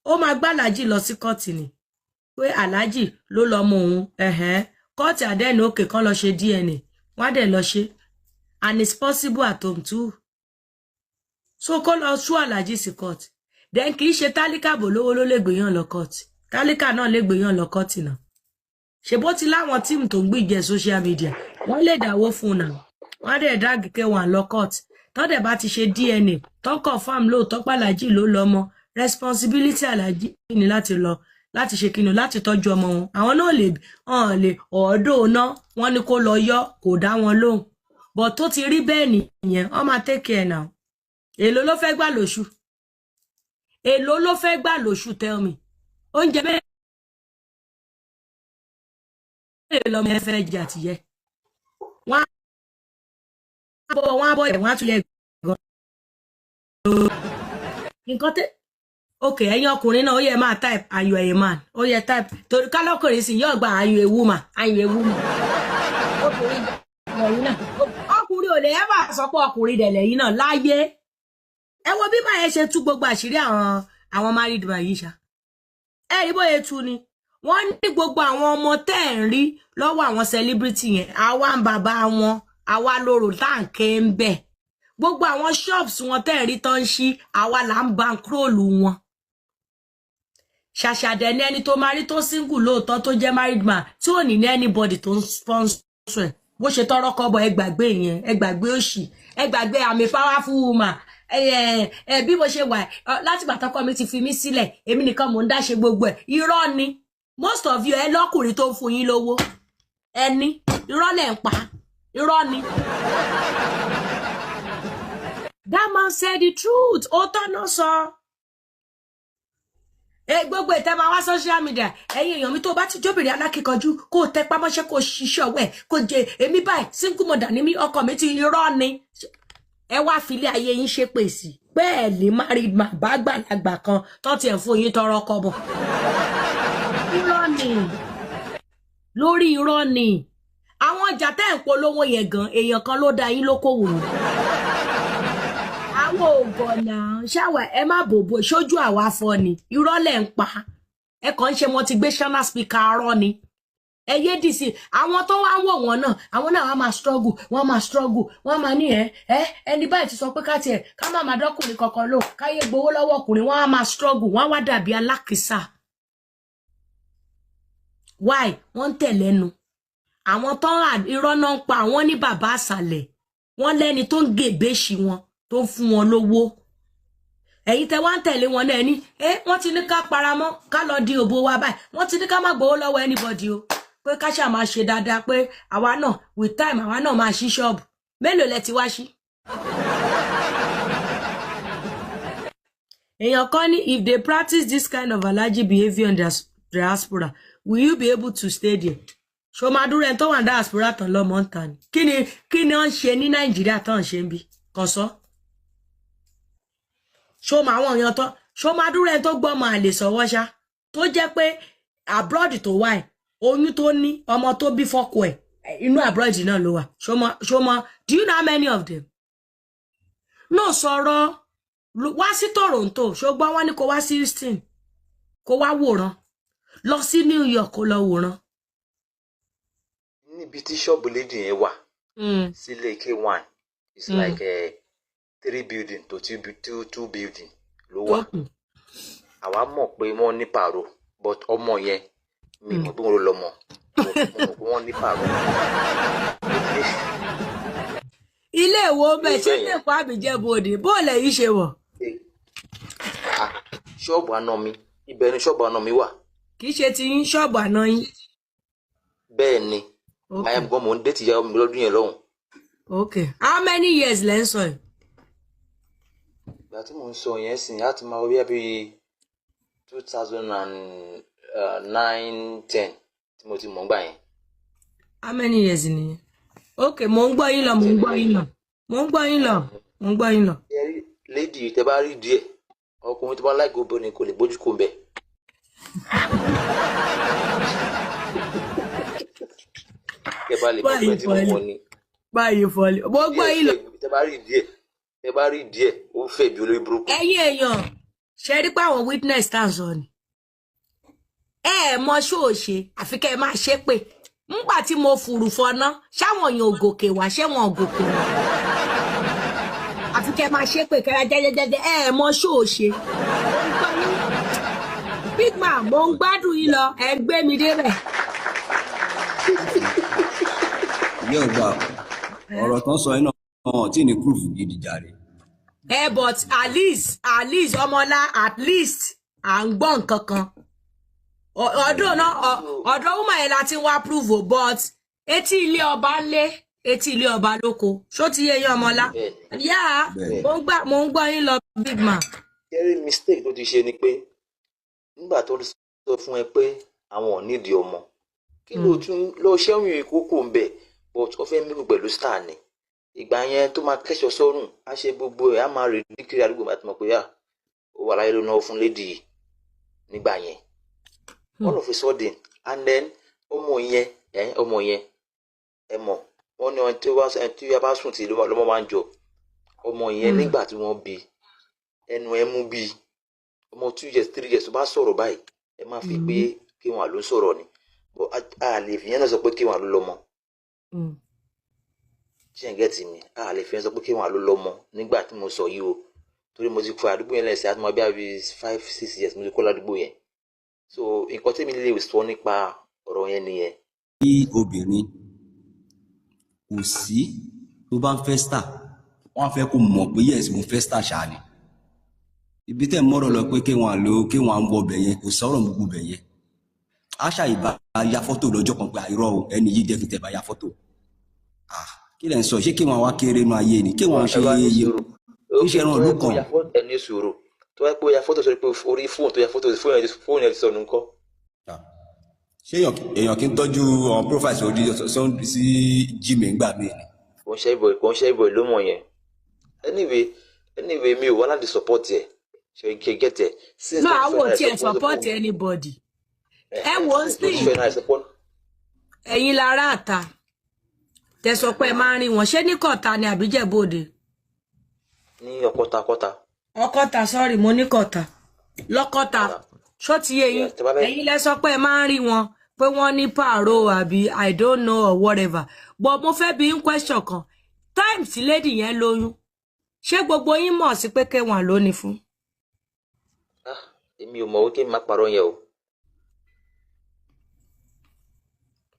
[SPEAKER 4] Ó máa gbá Alhaji lọ sí court ni. Pé Alhaji ló lọ mọ òun. Court àdẹ́nu òkè kan lọ ṣe DNA. Wọ́n á dẹ̀ lọ ṣe. And it's possible at home too. So kó lọ sú Alhaji sí court. Then kì í ṣe tálíkà bò lówó ló lè gbéyàn lọ court. Tálíkà náà lè gbéyàn lọ court náà. Ṣé bó ti láwọn team tó ń gbìjẹ social media. Wọ́n lè dáwó fún náà. Wọ́n dẹ̀ drag K1 lọ court. Tó dẹ̀ bá ti ṣe DNA. Tó confirm lóòótọ́ pé Alhaji ló lọ́mọ. Responsibility Alhaji ni láti lọ. Láti ṣe kíni láti tọ́jú ọmọ wọn. Àwọn náà lè ọ̀ọ́dọ̀ náà. Wọ́n ní kó lọ yọ kò dá wọn lóhùn. But tó ti rí bẹ́ẹ̀ nìyẹn, ó máa take care now. Èló ló fẹ́ gbà lóṣù? Èló ló fẹ́ gbà lóṣù tell me. Oúnjẹ mẹ́rin lọ́mọ ẹ fẹ́ jẹ àtìyẹ. Wọ́n á bọ̀ ẹ̀ wọ́n á tún yẹ gan. Nǹkan tẹ́ okay ẹ̀yin ọkùnrin náà ó yẹ máa type are you a man? Ó yẹ type torí kálọ́kùnrin sì yóò gba are you a woman? Are you a woman? Ọkùnrin lẹ́yìn náà. Ọkùnrin ò lè ẹ́bà sọ pé ọkùnrin dẹ̀ lẹ́yìn náà láyé. Ẹ wo bí máa yẹn ṣe tú gbogbo àṣírí àwọn married man yìí ṣá. Ẹ rí bóyá tú ni. Wọ́n ní gbogbo àwọn ọmọ tẹ́ ń rí lọ́wọ́ àwọn celebrity yẹn. Àwa ń bàbá wọn, àwa lóró táǹkẹ́ ń bẹ̀. Gbogbo àwọn shops wọn tẹ́ ń rí tán ṣí, àwa là ń bankroll wọn. Ṣàṣàdẹ̀ ní ẹni tó máa rí tó single lóòótọ́ tó jẹ́ married man tí ò ní anybody tó ń sponsor ẹ̀. Bó ṣe tọrọ kọ́bọ̀ ẹ gbàgbé yẹn, ẹ gbàgbé òṣì, ẹ gbàgbé I'm a powerful woman. Bí mo ṣe wà láti ìgbà tọ́kọ mi ti fi mí sílẹ̀, èmi nìkan mò ń dá ṣe gbogbo ẹ̀. Irọ́ ni. Most of you ẹ lọ́kùnrin tó ń fún yín lówó. Ẹni irọ́ lẹ̀ ń pa. irọ́ ni. That man said the truth. Ó tọ́nà sọ. Gbogbo ìtẹ́ máa wá social media. Ẹ̀yin èèyàn mi tó bá ti jóbìnrin alákìkanjú kó tẹ pamọ́ṣẹ́ kó ṣiṣẹ́ ọwẹ́ kó jẹ èmi báyìí single mother ni mí ọkọ mi ti irọ́ ni. Ẹ wá filé ayé yín ṣe pèsè. Bẹ́ẹ̀ lè married man bá gbàlagbà kan tó ti ẹ̀ fún yín tọrọ kọ́bọ̀. Irọ́ ni. Lórí irọ́ ni. Àwọn ọjà tẹ́ ń polówó yẹn gan èèyàn kan ló dá yín lókòwò. Àwọn ògọ̀nà ṣáwà ẹ má bòbò ṣojú àwa fọ ni irọ́ lẹ̀ ń pa ẹ kàn ń ṣe motivational speaker arọ́ ni ẹ yé dìsí àwọn tó wá ń wò wọ́n náà àwọn náà wọ́n máa struggle wọ́n máa ní ẹni báyìí ti sọ pé ká tiẹ̀ ká má máa dọ́kùnrin kankan lò káyé gbowó lọ́wọ́ ọkùnrin wọ́n á máa struggle wọ́n á wá dàbí alákìsà why wọ́n ń tẹ̀lẹ́nu àwọn tó ń irọ́ náà ń pa àwọn ní bàbá àsàlẹ̀ wọ́n lẹ́ni tó ń gèbéṣì wọn tó ń fún wọn lówó ẹ̀yin tẹ́ wá ń tẹ̀lé wọn náà ní wọ́n ti ní ká paramọ́ ká lọ di òbó wa báyìí wọ́n ti ní ká má gbowó lọ́wọ́ anybody o pé ká ṣáà máa ṣe dáadáa pé àwa náà with time àwa náà máa ṣí ṣọ́ọ̀bù mélòó lẹ ti wá ṣí. èèyàn kan ní if they practice this kind of allergic behaviour in diaspora will you be able to stay there? ṣó máa dúró ẹni tó wà ní diaspora tán lọ́mọ ń ta ni kí ni wọ́n ń ṣe ní nàìjíríà tán ṣe ń bí kan sọ. ṣó máa wọ̀n yan tán ṣó máa dúró ẹni tó gbọ́ máa lè sọ̀wọ́ ṣá tó jẹ́ pé abroad tó wà ẹ̀ oyún tó ní ọmọ tó bí fọ́kọ ẹ̀ inú abroad náà ló wà ṣó mọ do you know how many of them? no sọ̀rọ̀ wá sí Toronto ṣó gbọ́ wọ́n ní kó wá sí Houston kó wá wòran lọ sí New York kó lọ wòran.
[SPEAKER 10] níbi tí ṣọ́ọ̀bù lady yẹn wà sílé K1 it's like 3 building to 2 building ló wà àwa mọ̀ pé wọ́n ní pàrọ̀ but ọmọ yẹn mi mọ̀ pé wọ́n lọ mọ̀ wọ́n ní pàrọ̀.
[SPEAKER 4] ilé ìwò bẹ́ẹ̀ ṣé lè kó àbíjẹ́ bòde bóòlù yìí ṣe wọ̀.
[SPEAKER 10] ṣọ́ọ̀bù àná mi ibẹ̀ ni ṣọ́ọ̀bù àná mi wà.
[SPEAKER 4] kì í ṣe ti yín ṣọ́ọ̀bù àná yín.
[SPEAKER 10] bẹ́ẹ̀ ni máa ń gbọ́ mò ń dé tìyá mi lọ́dún yẹn lọ́hùn.
[SPEAKER 4] okay how many years lẹ́ ń sọ yìí?
[SPEAKER 10] ìgbà tí mò ń sọ yẹn sìn láti máa wí bí 2009-10 tí mo ti mọ̀ ń gbà yẹn.
[SPEAKER 4] how many years nìyẹn? okay mò ń gbọ́ yín lọ mò ń gbọ́ yín lọ.
[SPEAKER 10] lady tẹ bá rí díẹ̀ ọkùnrin tó bá láì gbogbo ni kò lè gbójú kò ń bẹ̀. kẹ bá lè mọ̀ pé tí mo mọ̀ ni.
[SPEAKER 4] báyìí fọlẹ mo gbọ́ yín lọ.
[SPEAKER 10] tẹ bá rí díẹ̀ ó fẹ́ bí olórí burúkú.
[SPEAKER 4] ẹ̀yin èèyàn ṣe rí pé àwọn witness tá à ń sọ ni mọ ṣóòṣe àfi kẹ́ ẹ máa ṣe pé ńgbà tí mo fùrù fọná ṣáwọn èèyàn ògòkè wá ṣẹ́wọ̀n ògòkè wá àfi kẹ́ ẹ máa ṣe pé kẹ́ra jẹ́jẹ́jẹ́jẹ́ mọ ṣóòṣe. big man mo ń gbádùn yín lọ ẹ gbé mi débẹ̀.
[SPEAKER 11] yóò gbà ọ̀rọ̀ tó ń sọ iná ọ̀hún tí ní proof gidi jàre.
[SPEAKER 4] But at least ọmọlá at least à ń gbọ́ nǹkan kan ọ̀dọ̀ náà ọ̀dọ̀ ọmọ yẹn láti wá prove o but etí ilé ọba lé etí ilé ọba lóko ṣó ti yé yín ọmọlá yá mo ń gbọ́ yín lọ big man.
[SPEAKER 10] kẹ́rí mistake tó ti ṣe ni pé nígbà tó sọ fún ẹ pé àwọn ò nídìí ọmọ kí ló tún lọ ṣẹ́yìn ìkókò ń bẹ̀ but ó fẹ́ mẹ́kù pẹ̀lú star ni ìgbà yẹn tó máa kẹ́sọ̀ sọ́rùn á ṣe gbogbo ẹ̀ á máa rè ní kiri àdúgbò àti mọ̀ pé ó wà láyé ló náwó fún lady yìí nígbà yẹn all of a sudden and then ọmọ yẹn ẹ mọ̀ wọ́n ní ọtí wá bá sùn tí lọ́mọ máa ń jọ ọmọ yẹn nígbà tí wọ́n bí ẹnu ẹ mú bí ọmọ 2 years 3 years tó bá sọ̀rọ̀ báyìí ẹ má fi pé kí wọn àló sọ̀rọ̀ ni a lè fi yẹn náà sọ pé kí wọn àló lọ́mọ ṣé ń gẹ́tì mi a lè fi yẹn sọ pé kí wọn àló lọ́mọ nígbà tí mo sọ yìí o torí mo ti kọ àdúgbò yẹn lẹ́sẹ̀ àti mo bí i 5-6 years mo ti kọ́ ládùúgbò yẹn so nǹkan tí mi lè sọ nípa ọ̀rọ̀ yẹn nìyẹn.
[SPEAKER 11] bí obìnrin kò sí tó bá ń fẹ́ star wọ́n á fẹ́ kó mọ̀ pé yes mo fẹ́ star ṣáà ni ibi tẹ́ mọ́rọ̀ lọ pé kéwọn àlọ́ kéwọn à ń wọ bẹ̀ yẹn kò sọ̀rọ̀ gbogbo bẹ̀ yẹn àṣà ìbá ya fọ́tò lọ́jọ́ kan pé àìrọ̀ ẹni yìí dẹ́kun tẹ̀ bá ya fọ́tò kí lẹ ń sọ ṣé kí wọn wá kéré nu ayé ni kí wọn ṣe iṣẹ́ ràn ló kàn.
[SPEAKER 10] ẹni sùúrù tó wá pé ó ya fọ́tò sórí pé orí fóònù tó ya fọ́tò fóònù ẹ̀ ti sọnù ńkọ́.
[SPEAKER 11] ṣé èèyàn kí ń tọ́jú profile sórí sí Gmail gbà mí ni.
[SPEAKER 10] kò ń ṣe ìbò ló mọ̀ yẹn anyway mi ò wá láti support ẹ̀ ṣe get ẹ̀.
[SPEAKER 4] no àwọn ò tiẹ̀ support anybody. ẹ wò ó sí ẹ̀yin lára àta tẹ sọ pé ẹ máa ń rí wọn ṣé ní Kọ̀tà ni àbí Jẹ̀bú-Òde.
[SPEAKER 10] ní Ọ̀kọ̀tà sorry mo ní Kọ̀tà lọ́kọ̀tà ṣó ti yé yín ẹ̀yin lẹ sọ pé ẹ máa ń rí wọn pé wọ́n ní pààrọ̀ àbí I don't know or whatever but mo fẹ́ bi ń question kan time tí lady yẹn lóyún ṣé gbogbo yín mọ̀ sí pé K1 ló ní fún. èmi ò mọ̀ wípé má parọ́ yẹn o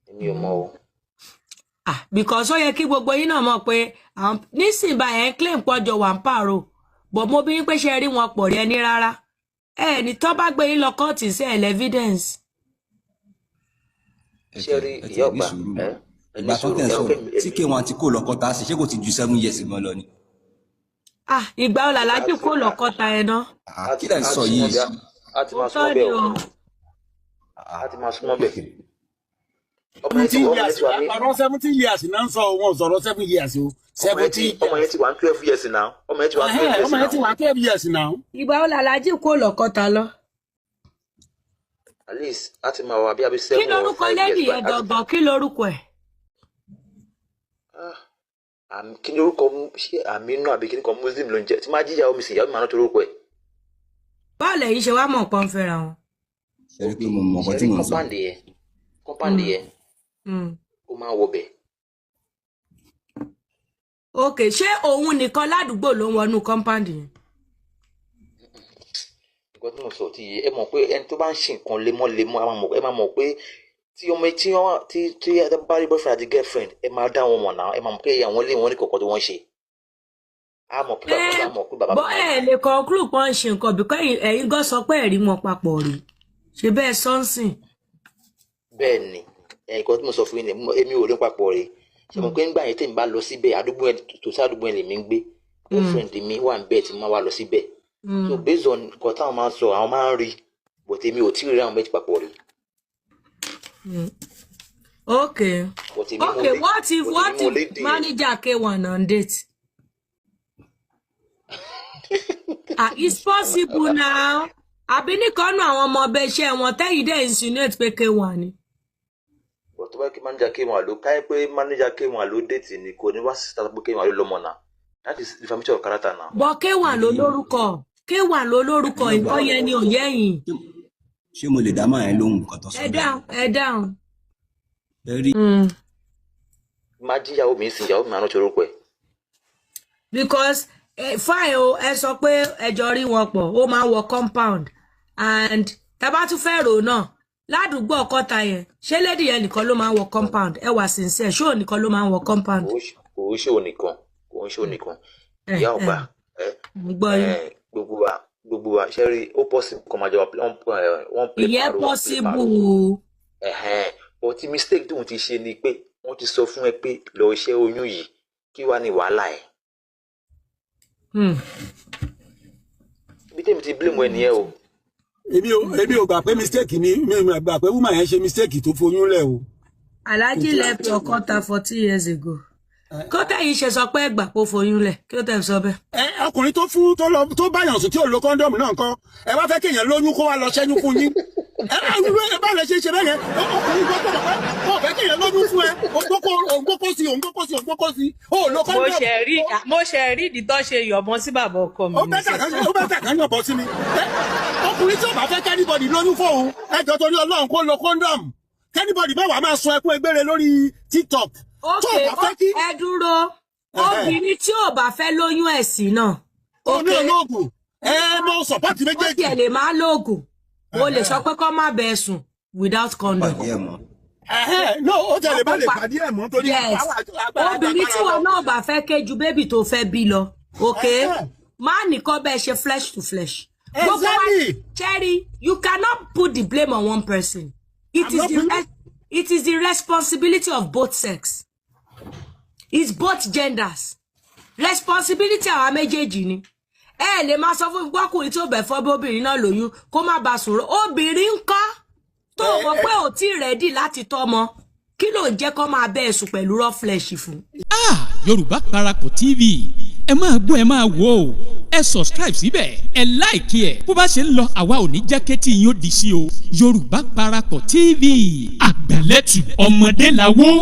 [SPEAKER 10] èmi ò mọ̀ o.
[SPEAKER 4] Because ó yẹ kí gbogbo yín náà mọ̀ pé nísìnyí báyẹn claim pọ́jọ wà ń pààrọ̀ but mo bí ń pé ṣe rí wọn pọ̀ rí ẹni rárá ní tó bá gbé yín lọ kóòtù sí evidence.
[SPEAKER 10] ṣé rí ìyá ọgbà
[SPEAKER 11] ìgbà tó tẹ̀ sọ tí K1 ti kó lọ́kọ́ta sí ṣé kò ti ju 7 years gan lọ ni.
[SPEAKER 4] ìgbà wo làlájú kó lọ́kọ́ta ẹ̀ náà.
[SPEAKER 11] kí lẹ̀ ń sọ yìí.
[SPEAKER 10] a ti máa súnmọ́ bẹ́ẹ̀ o a ti máa súnmọ́ bẹ́ẹ̀.
[SPEAKER 7] 17 years náà ń sọ wọn sọ̀rọ̀ 7 years o. 17
[SPEAKER 10] ọmọ yẹn ti wà 12 years now. ọmọ yẹn ti wà 12 years now.
[SPEAKER 4] ìgbà wo làlájú kó lọ́kọ́ta lọ.
[SPEAKER 10] at least a ti máa wà bí abí 7 or 5 years.
[SPEAKER 4] kí lorúkọ lẹ́dì yẹn gangan kí lorúkọ ẹ̀.
[SPEAKER 10] kí ni orúkọ ṣé Aminu àbí kí ni kan Muslim ló ń jẹ tí máa jíjà omi sìn ìyàwó mi máa ná tó orúkọ ẹ̀.
[SPEAKER 4] báwo lẹ̀yin ṣe wá mọ̀ pọ́n fẹ́ra wọn.
[SPEAKER 11] ṣe rí pé mo mọ̀ ọkọ tí mo sọ.
[SPEAKER 10] kọ́mpáǹdì yẹn ó máa wọ bẹ̀.
[SPEAKER 4] ok ṣé òun nìkan ládùúgbò ló ń wọnú kọ́mpáǹdì yẹn.
[SPEAKER 10] nǹkan tí mo sọ ti yé ẹ mọ̀ pé ẹni tó bá ń ṣe nǹkan lemọ́lemọ́ ẹ máa mọ̀ pé tí ẹ bá rí boyfriend àti girlfriend ẹ máa dá wọn mọ̀ náà ẹ máa mọ̀ pé àwọn ilé wọn ní kọ̀ọ̀kan tó wọ́n ṣe. a mọ̀ pé bàbá
[SPEAKER 4] bọ́ ẹ lè conclude pọ́n ṣe nǹkan bíkọ́ ẹ̀yin gan sọ pé ẹ̀rí wọn papọ̀ rí ṣe bẹ́ẹ̀ sọ́nsìn.
[SPEAKER 10] bẹ́ẹ̀ ni nǹkan tí mo sọ fún yín èmi ò rí papọ̀ rí ṣe mọ̀ pé nígbà yẹn tèmi bá lọ síbẹ̀ àdúgbò ẹ̀ tó sí àdúgbò ẹ̀ lèmi ń gbé girlfriend mi wà ń bẹ́ẹ̀ tí mo wá lọ síbẹ̀ so based on nǹkan táwọn máa ń sọ àwọn máa ń rí but èmi ò tí ì rí àwọn méjì papọ̀ rí.
[SPEAKER 4] Okay. What if manager K1 on date? It's possible now. Àbí nìkan nù àwọn ọmọ ọbẹ̀ iṣẹ́ wọn tẹ́yìn dẹ̀ insinuate pé K1 ni.
[SPEAKER 10] But tó bá kí manager K1 ló káyé pé manager K1 ló date ni kò ní wá sí tàbí K1 ló lọ́mọ náà. That is defamation of character now.
[SPEAKER 4] But K1 ló lórúkọ. K1 ló lórúkọ nǹkan yẹn ni ò yẹ́yìn.
[SPEAKER 11] Ṣé mo lè dá máa yẹn lóhùn nǹkan tó sọ?
[SPEAKER 4] Ẹ dáhùn.
[SPEAKER 10] Má jíyàwó mi sìn ìyàwó mi máa ń ṣòro pẹ̀.
[SPEAKER 4] Because fine o ẹ sọ pé ẹjọ́ rí wọn pọ̀ ó máa wọ compound and tábà tún fẹ́ rò náà ládùúgbò Ọ̀kọ̀tà yẹn ṣé lady yẹn nìkan ló máa wọ compound ẹ wà sincere ṣé òun nìkan ló máa wọ compound.
[SPEAKER 10] kò ń ṣe òun nìkan ìyá ọgbà gbogbo wa ṣe rí ó possible kọ́ máa jọ wọ́n play
[SPEAKER 4] ìyẹn possible.
[SPEAKER 10] But the mistake tóun ti ṣe ni pé wọ́n ti sọ fún ẹ pé lọ ṣe oyún yìí kí wàá ní wàhálà ẹ̀. Bí tèmi ti blame ẹ nìyẹn o.
[SPEAKER 7] èmi ò gbà pé mistake ni mi ò gbà pé woman yẹn ṣe mistake tó foyún lẹ̀ o.
[SPEAKER 4] Alhaji left Ọ̀kọ̀tà 40 years ago. Kọ́tà yìí ṣe sọ pé ẹgbà kó foyún lẹ̀ kí ló tẹ̀ sọ bẹ́ẹ̀.
[SPEAKER 7] Ọkùnrin tó báyàn sùn tí ò lo kọ́ńdọ̀mù náà nǹkan ẹ wá fẹ́ kéèyàn lóyún kó wá lọ ṣẹ́yún fún yín. Bá lè ṣe bẹ́ẹ̀ yẹn ọkùnrin gbọ́kọ̀ bàbá ọ̀ fẹ́ kéèyàn lóyún fún ẹ ògbókó sí ó lo kọ́ńdọ̀mù.
[SPEAKER 12] mo ṣe rí ìdí tó ṣe yọ̀bọ̀n sí bàbá ọkọ mi.
[SPEAKER 7] ó bẹ́ẹ̀ kàn yọ̀bọ̀n sí mi. Ọkùnrin tí ò bá fẹ́ kẹ́nìbọ̀dì lóyún fóun ẹjọ́ torí Ọlọ́run kó lo kọ́ńdọ̀mù kẹ́nìbọ̀dì bẹ́ẹ̀ wà máa sun ẹkún egbére lórí TikTok.
[SPEAKER 4] Ẹ dúró obìnrin tí ò bá fẹ́ lóyún ẹ̀sìn náà.
[SPEAKER 7] Ó ní olóògùn mo support méjèèjì.
[SPEAKER 4] Ó tiẹ̀ lè máa lóògùn o lè sọ pé kó má bẹ́ẹ̀ sùn without condom.
[SPEAKER 7] No ó tẹ̀lé bá lè pàdé ẹ̀ mọ́ torí
[SPEAKER 4] obìnrin tí wọn náà bá fẹ́ kéjú bébì tó fẹ́ bí lọ má nìkan bẹ́ẹ̀ ṣe flesh to flesh. Gbogbo wa Cherry, you cannot put the blame on one person. It is the responsibility of both sex. it's both genders responsibility àwa méjèèjì ni ẹ lè máa sọ fún gbọ́kùnrin tí ó bẹ̀ fọ́ bóbìnrin náà lóyún kó má bá sùn obìnrin ń kọ́ tó mọ̀ pé ò tí rẹ́dì láti tọ́mọ kí ló ń jẹ́ kó máa bẹ́ẹ̀ sùn pẹ̀lú raw flesh fún.
[SPEAKER 5] Yorùbá Parakọ̀ TV ẹ máa gbọ́ ẹ máa wò ó ẹ subscribe síbẹ̀ ẹ like ẹ bó bá ṣe ń lọ àwa ò ní jẹ́ kétí yín ó di sí o Yorùbá Parakọ̀ TV àgbàlẹ́tù ọmọdé làwọ̀.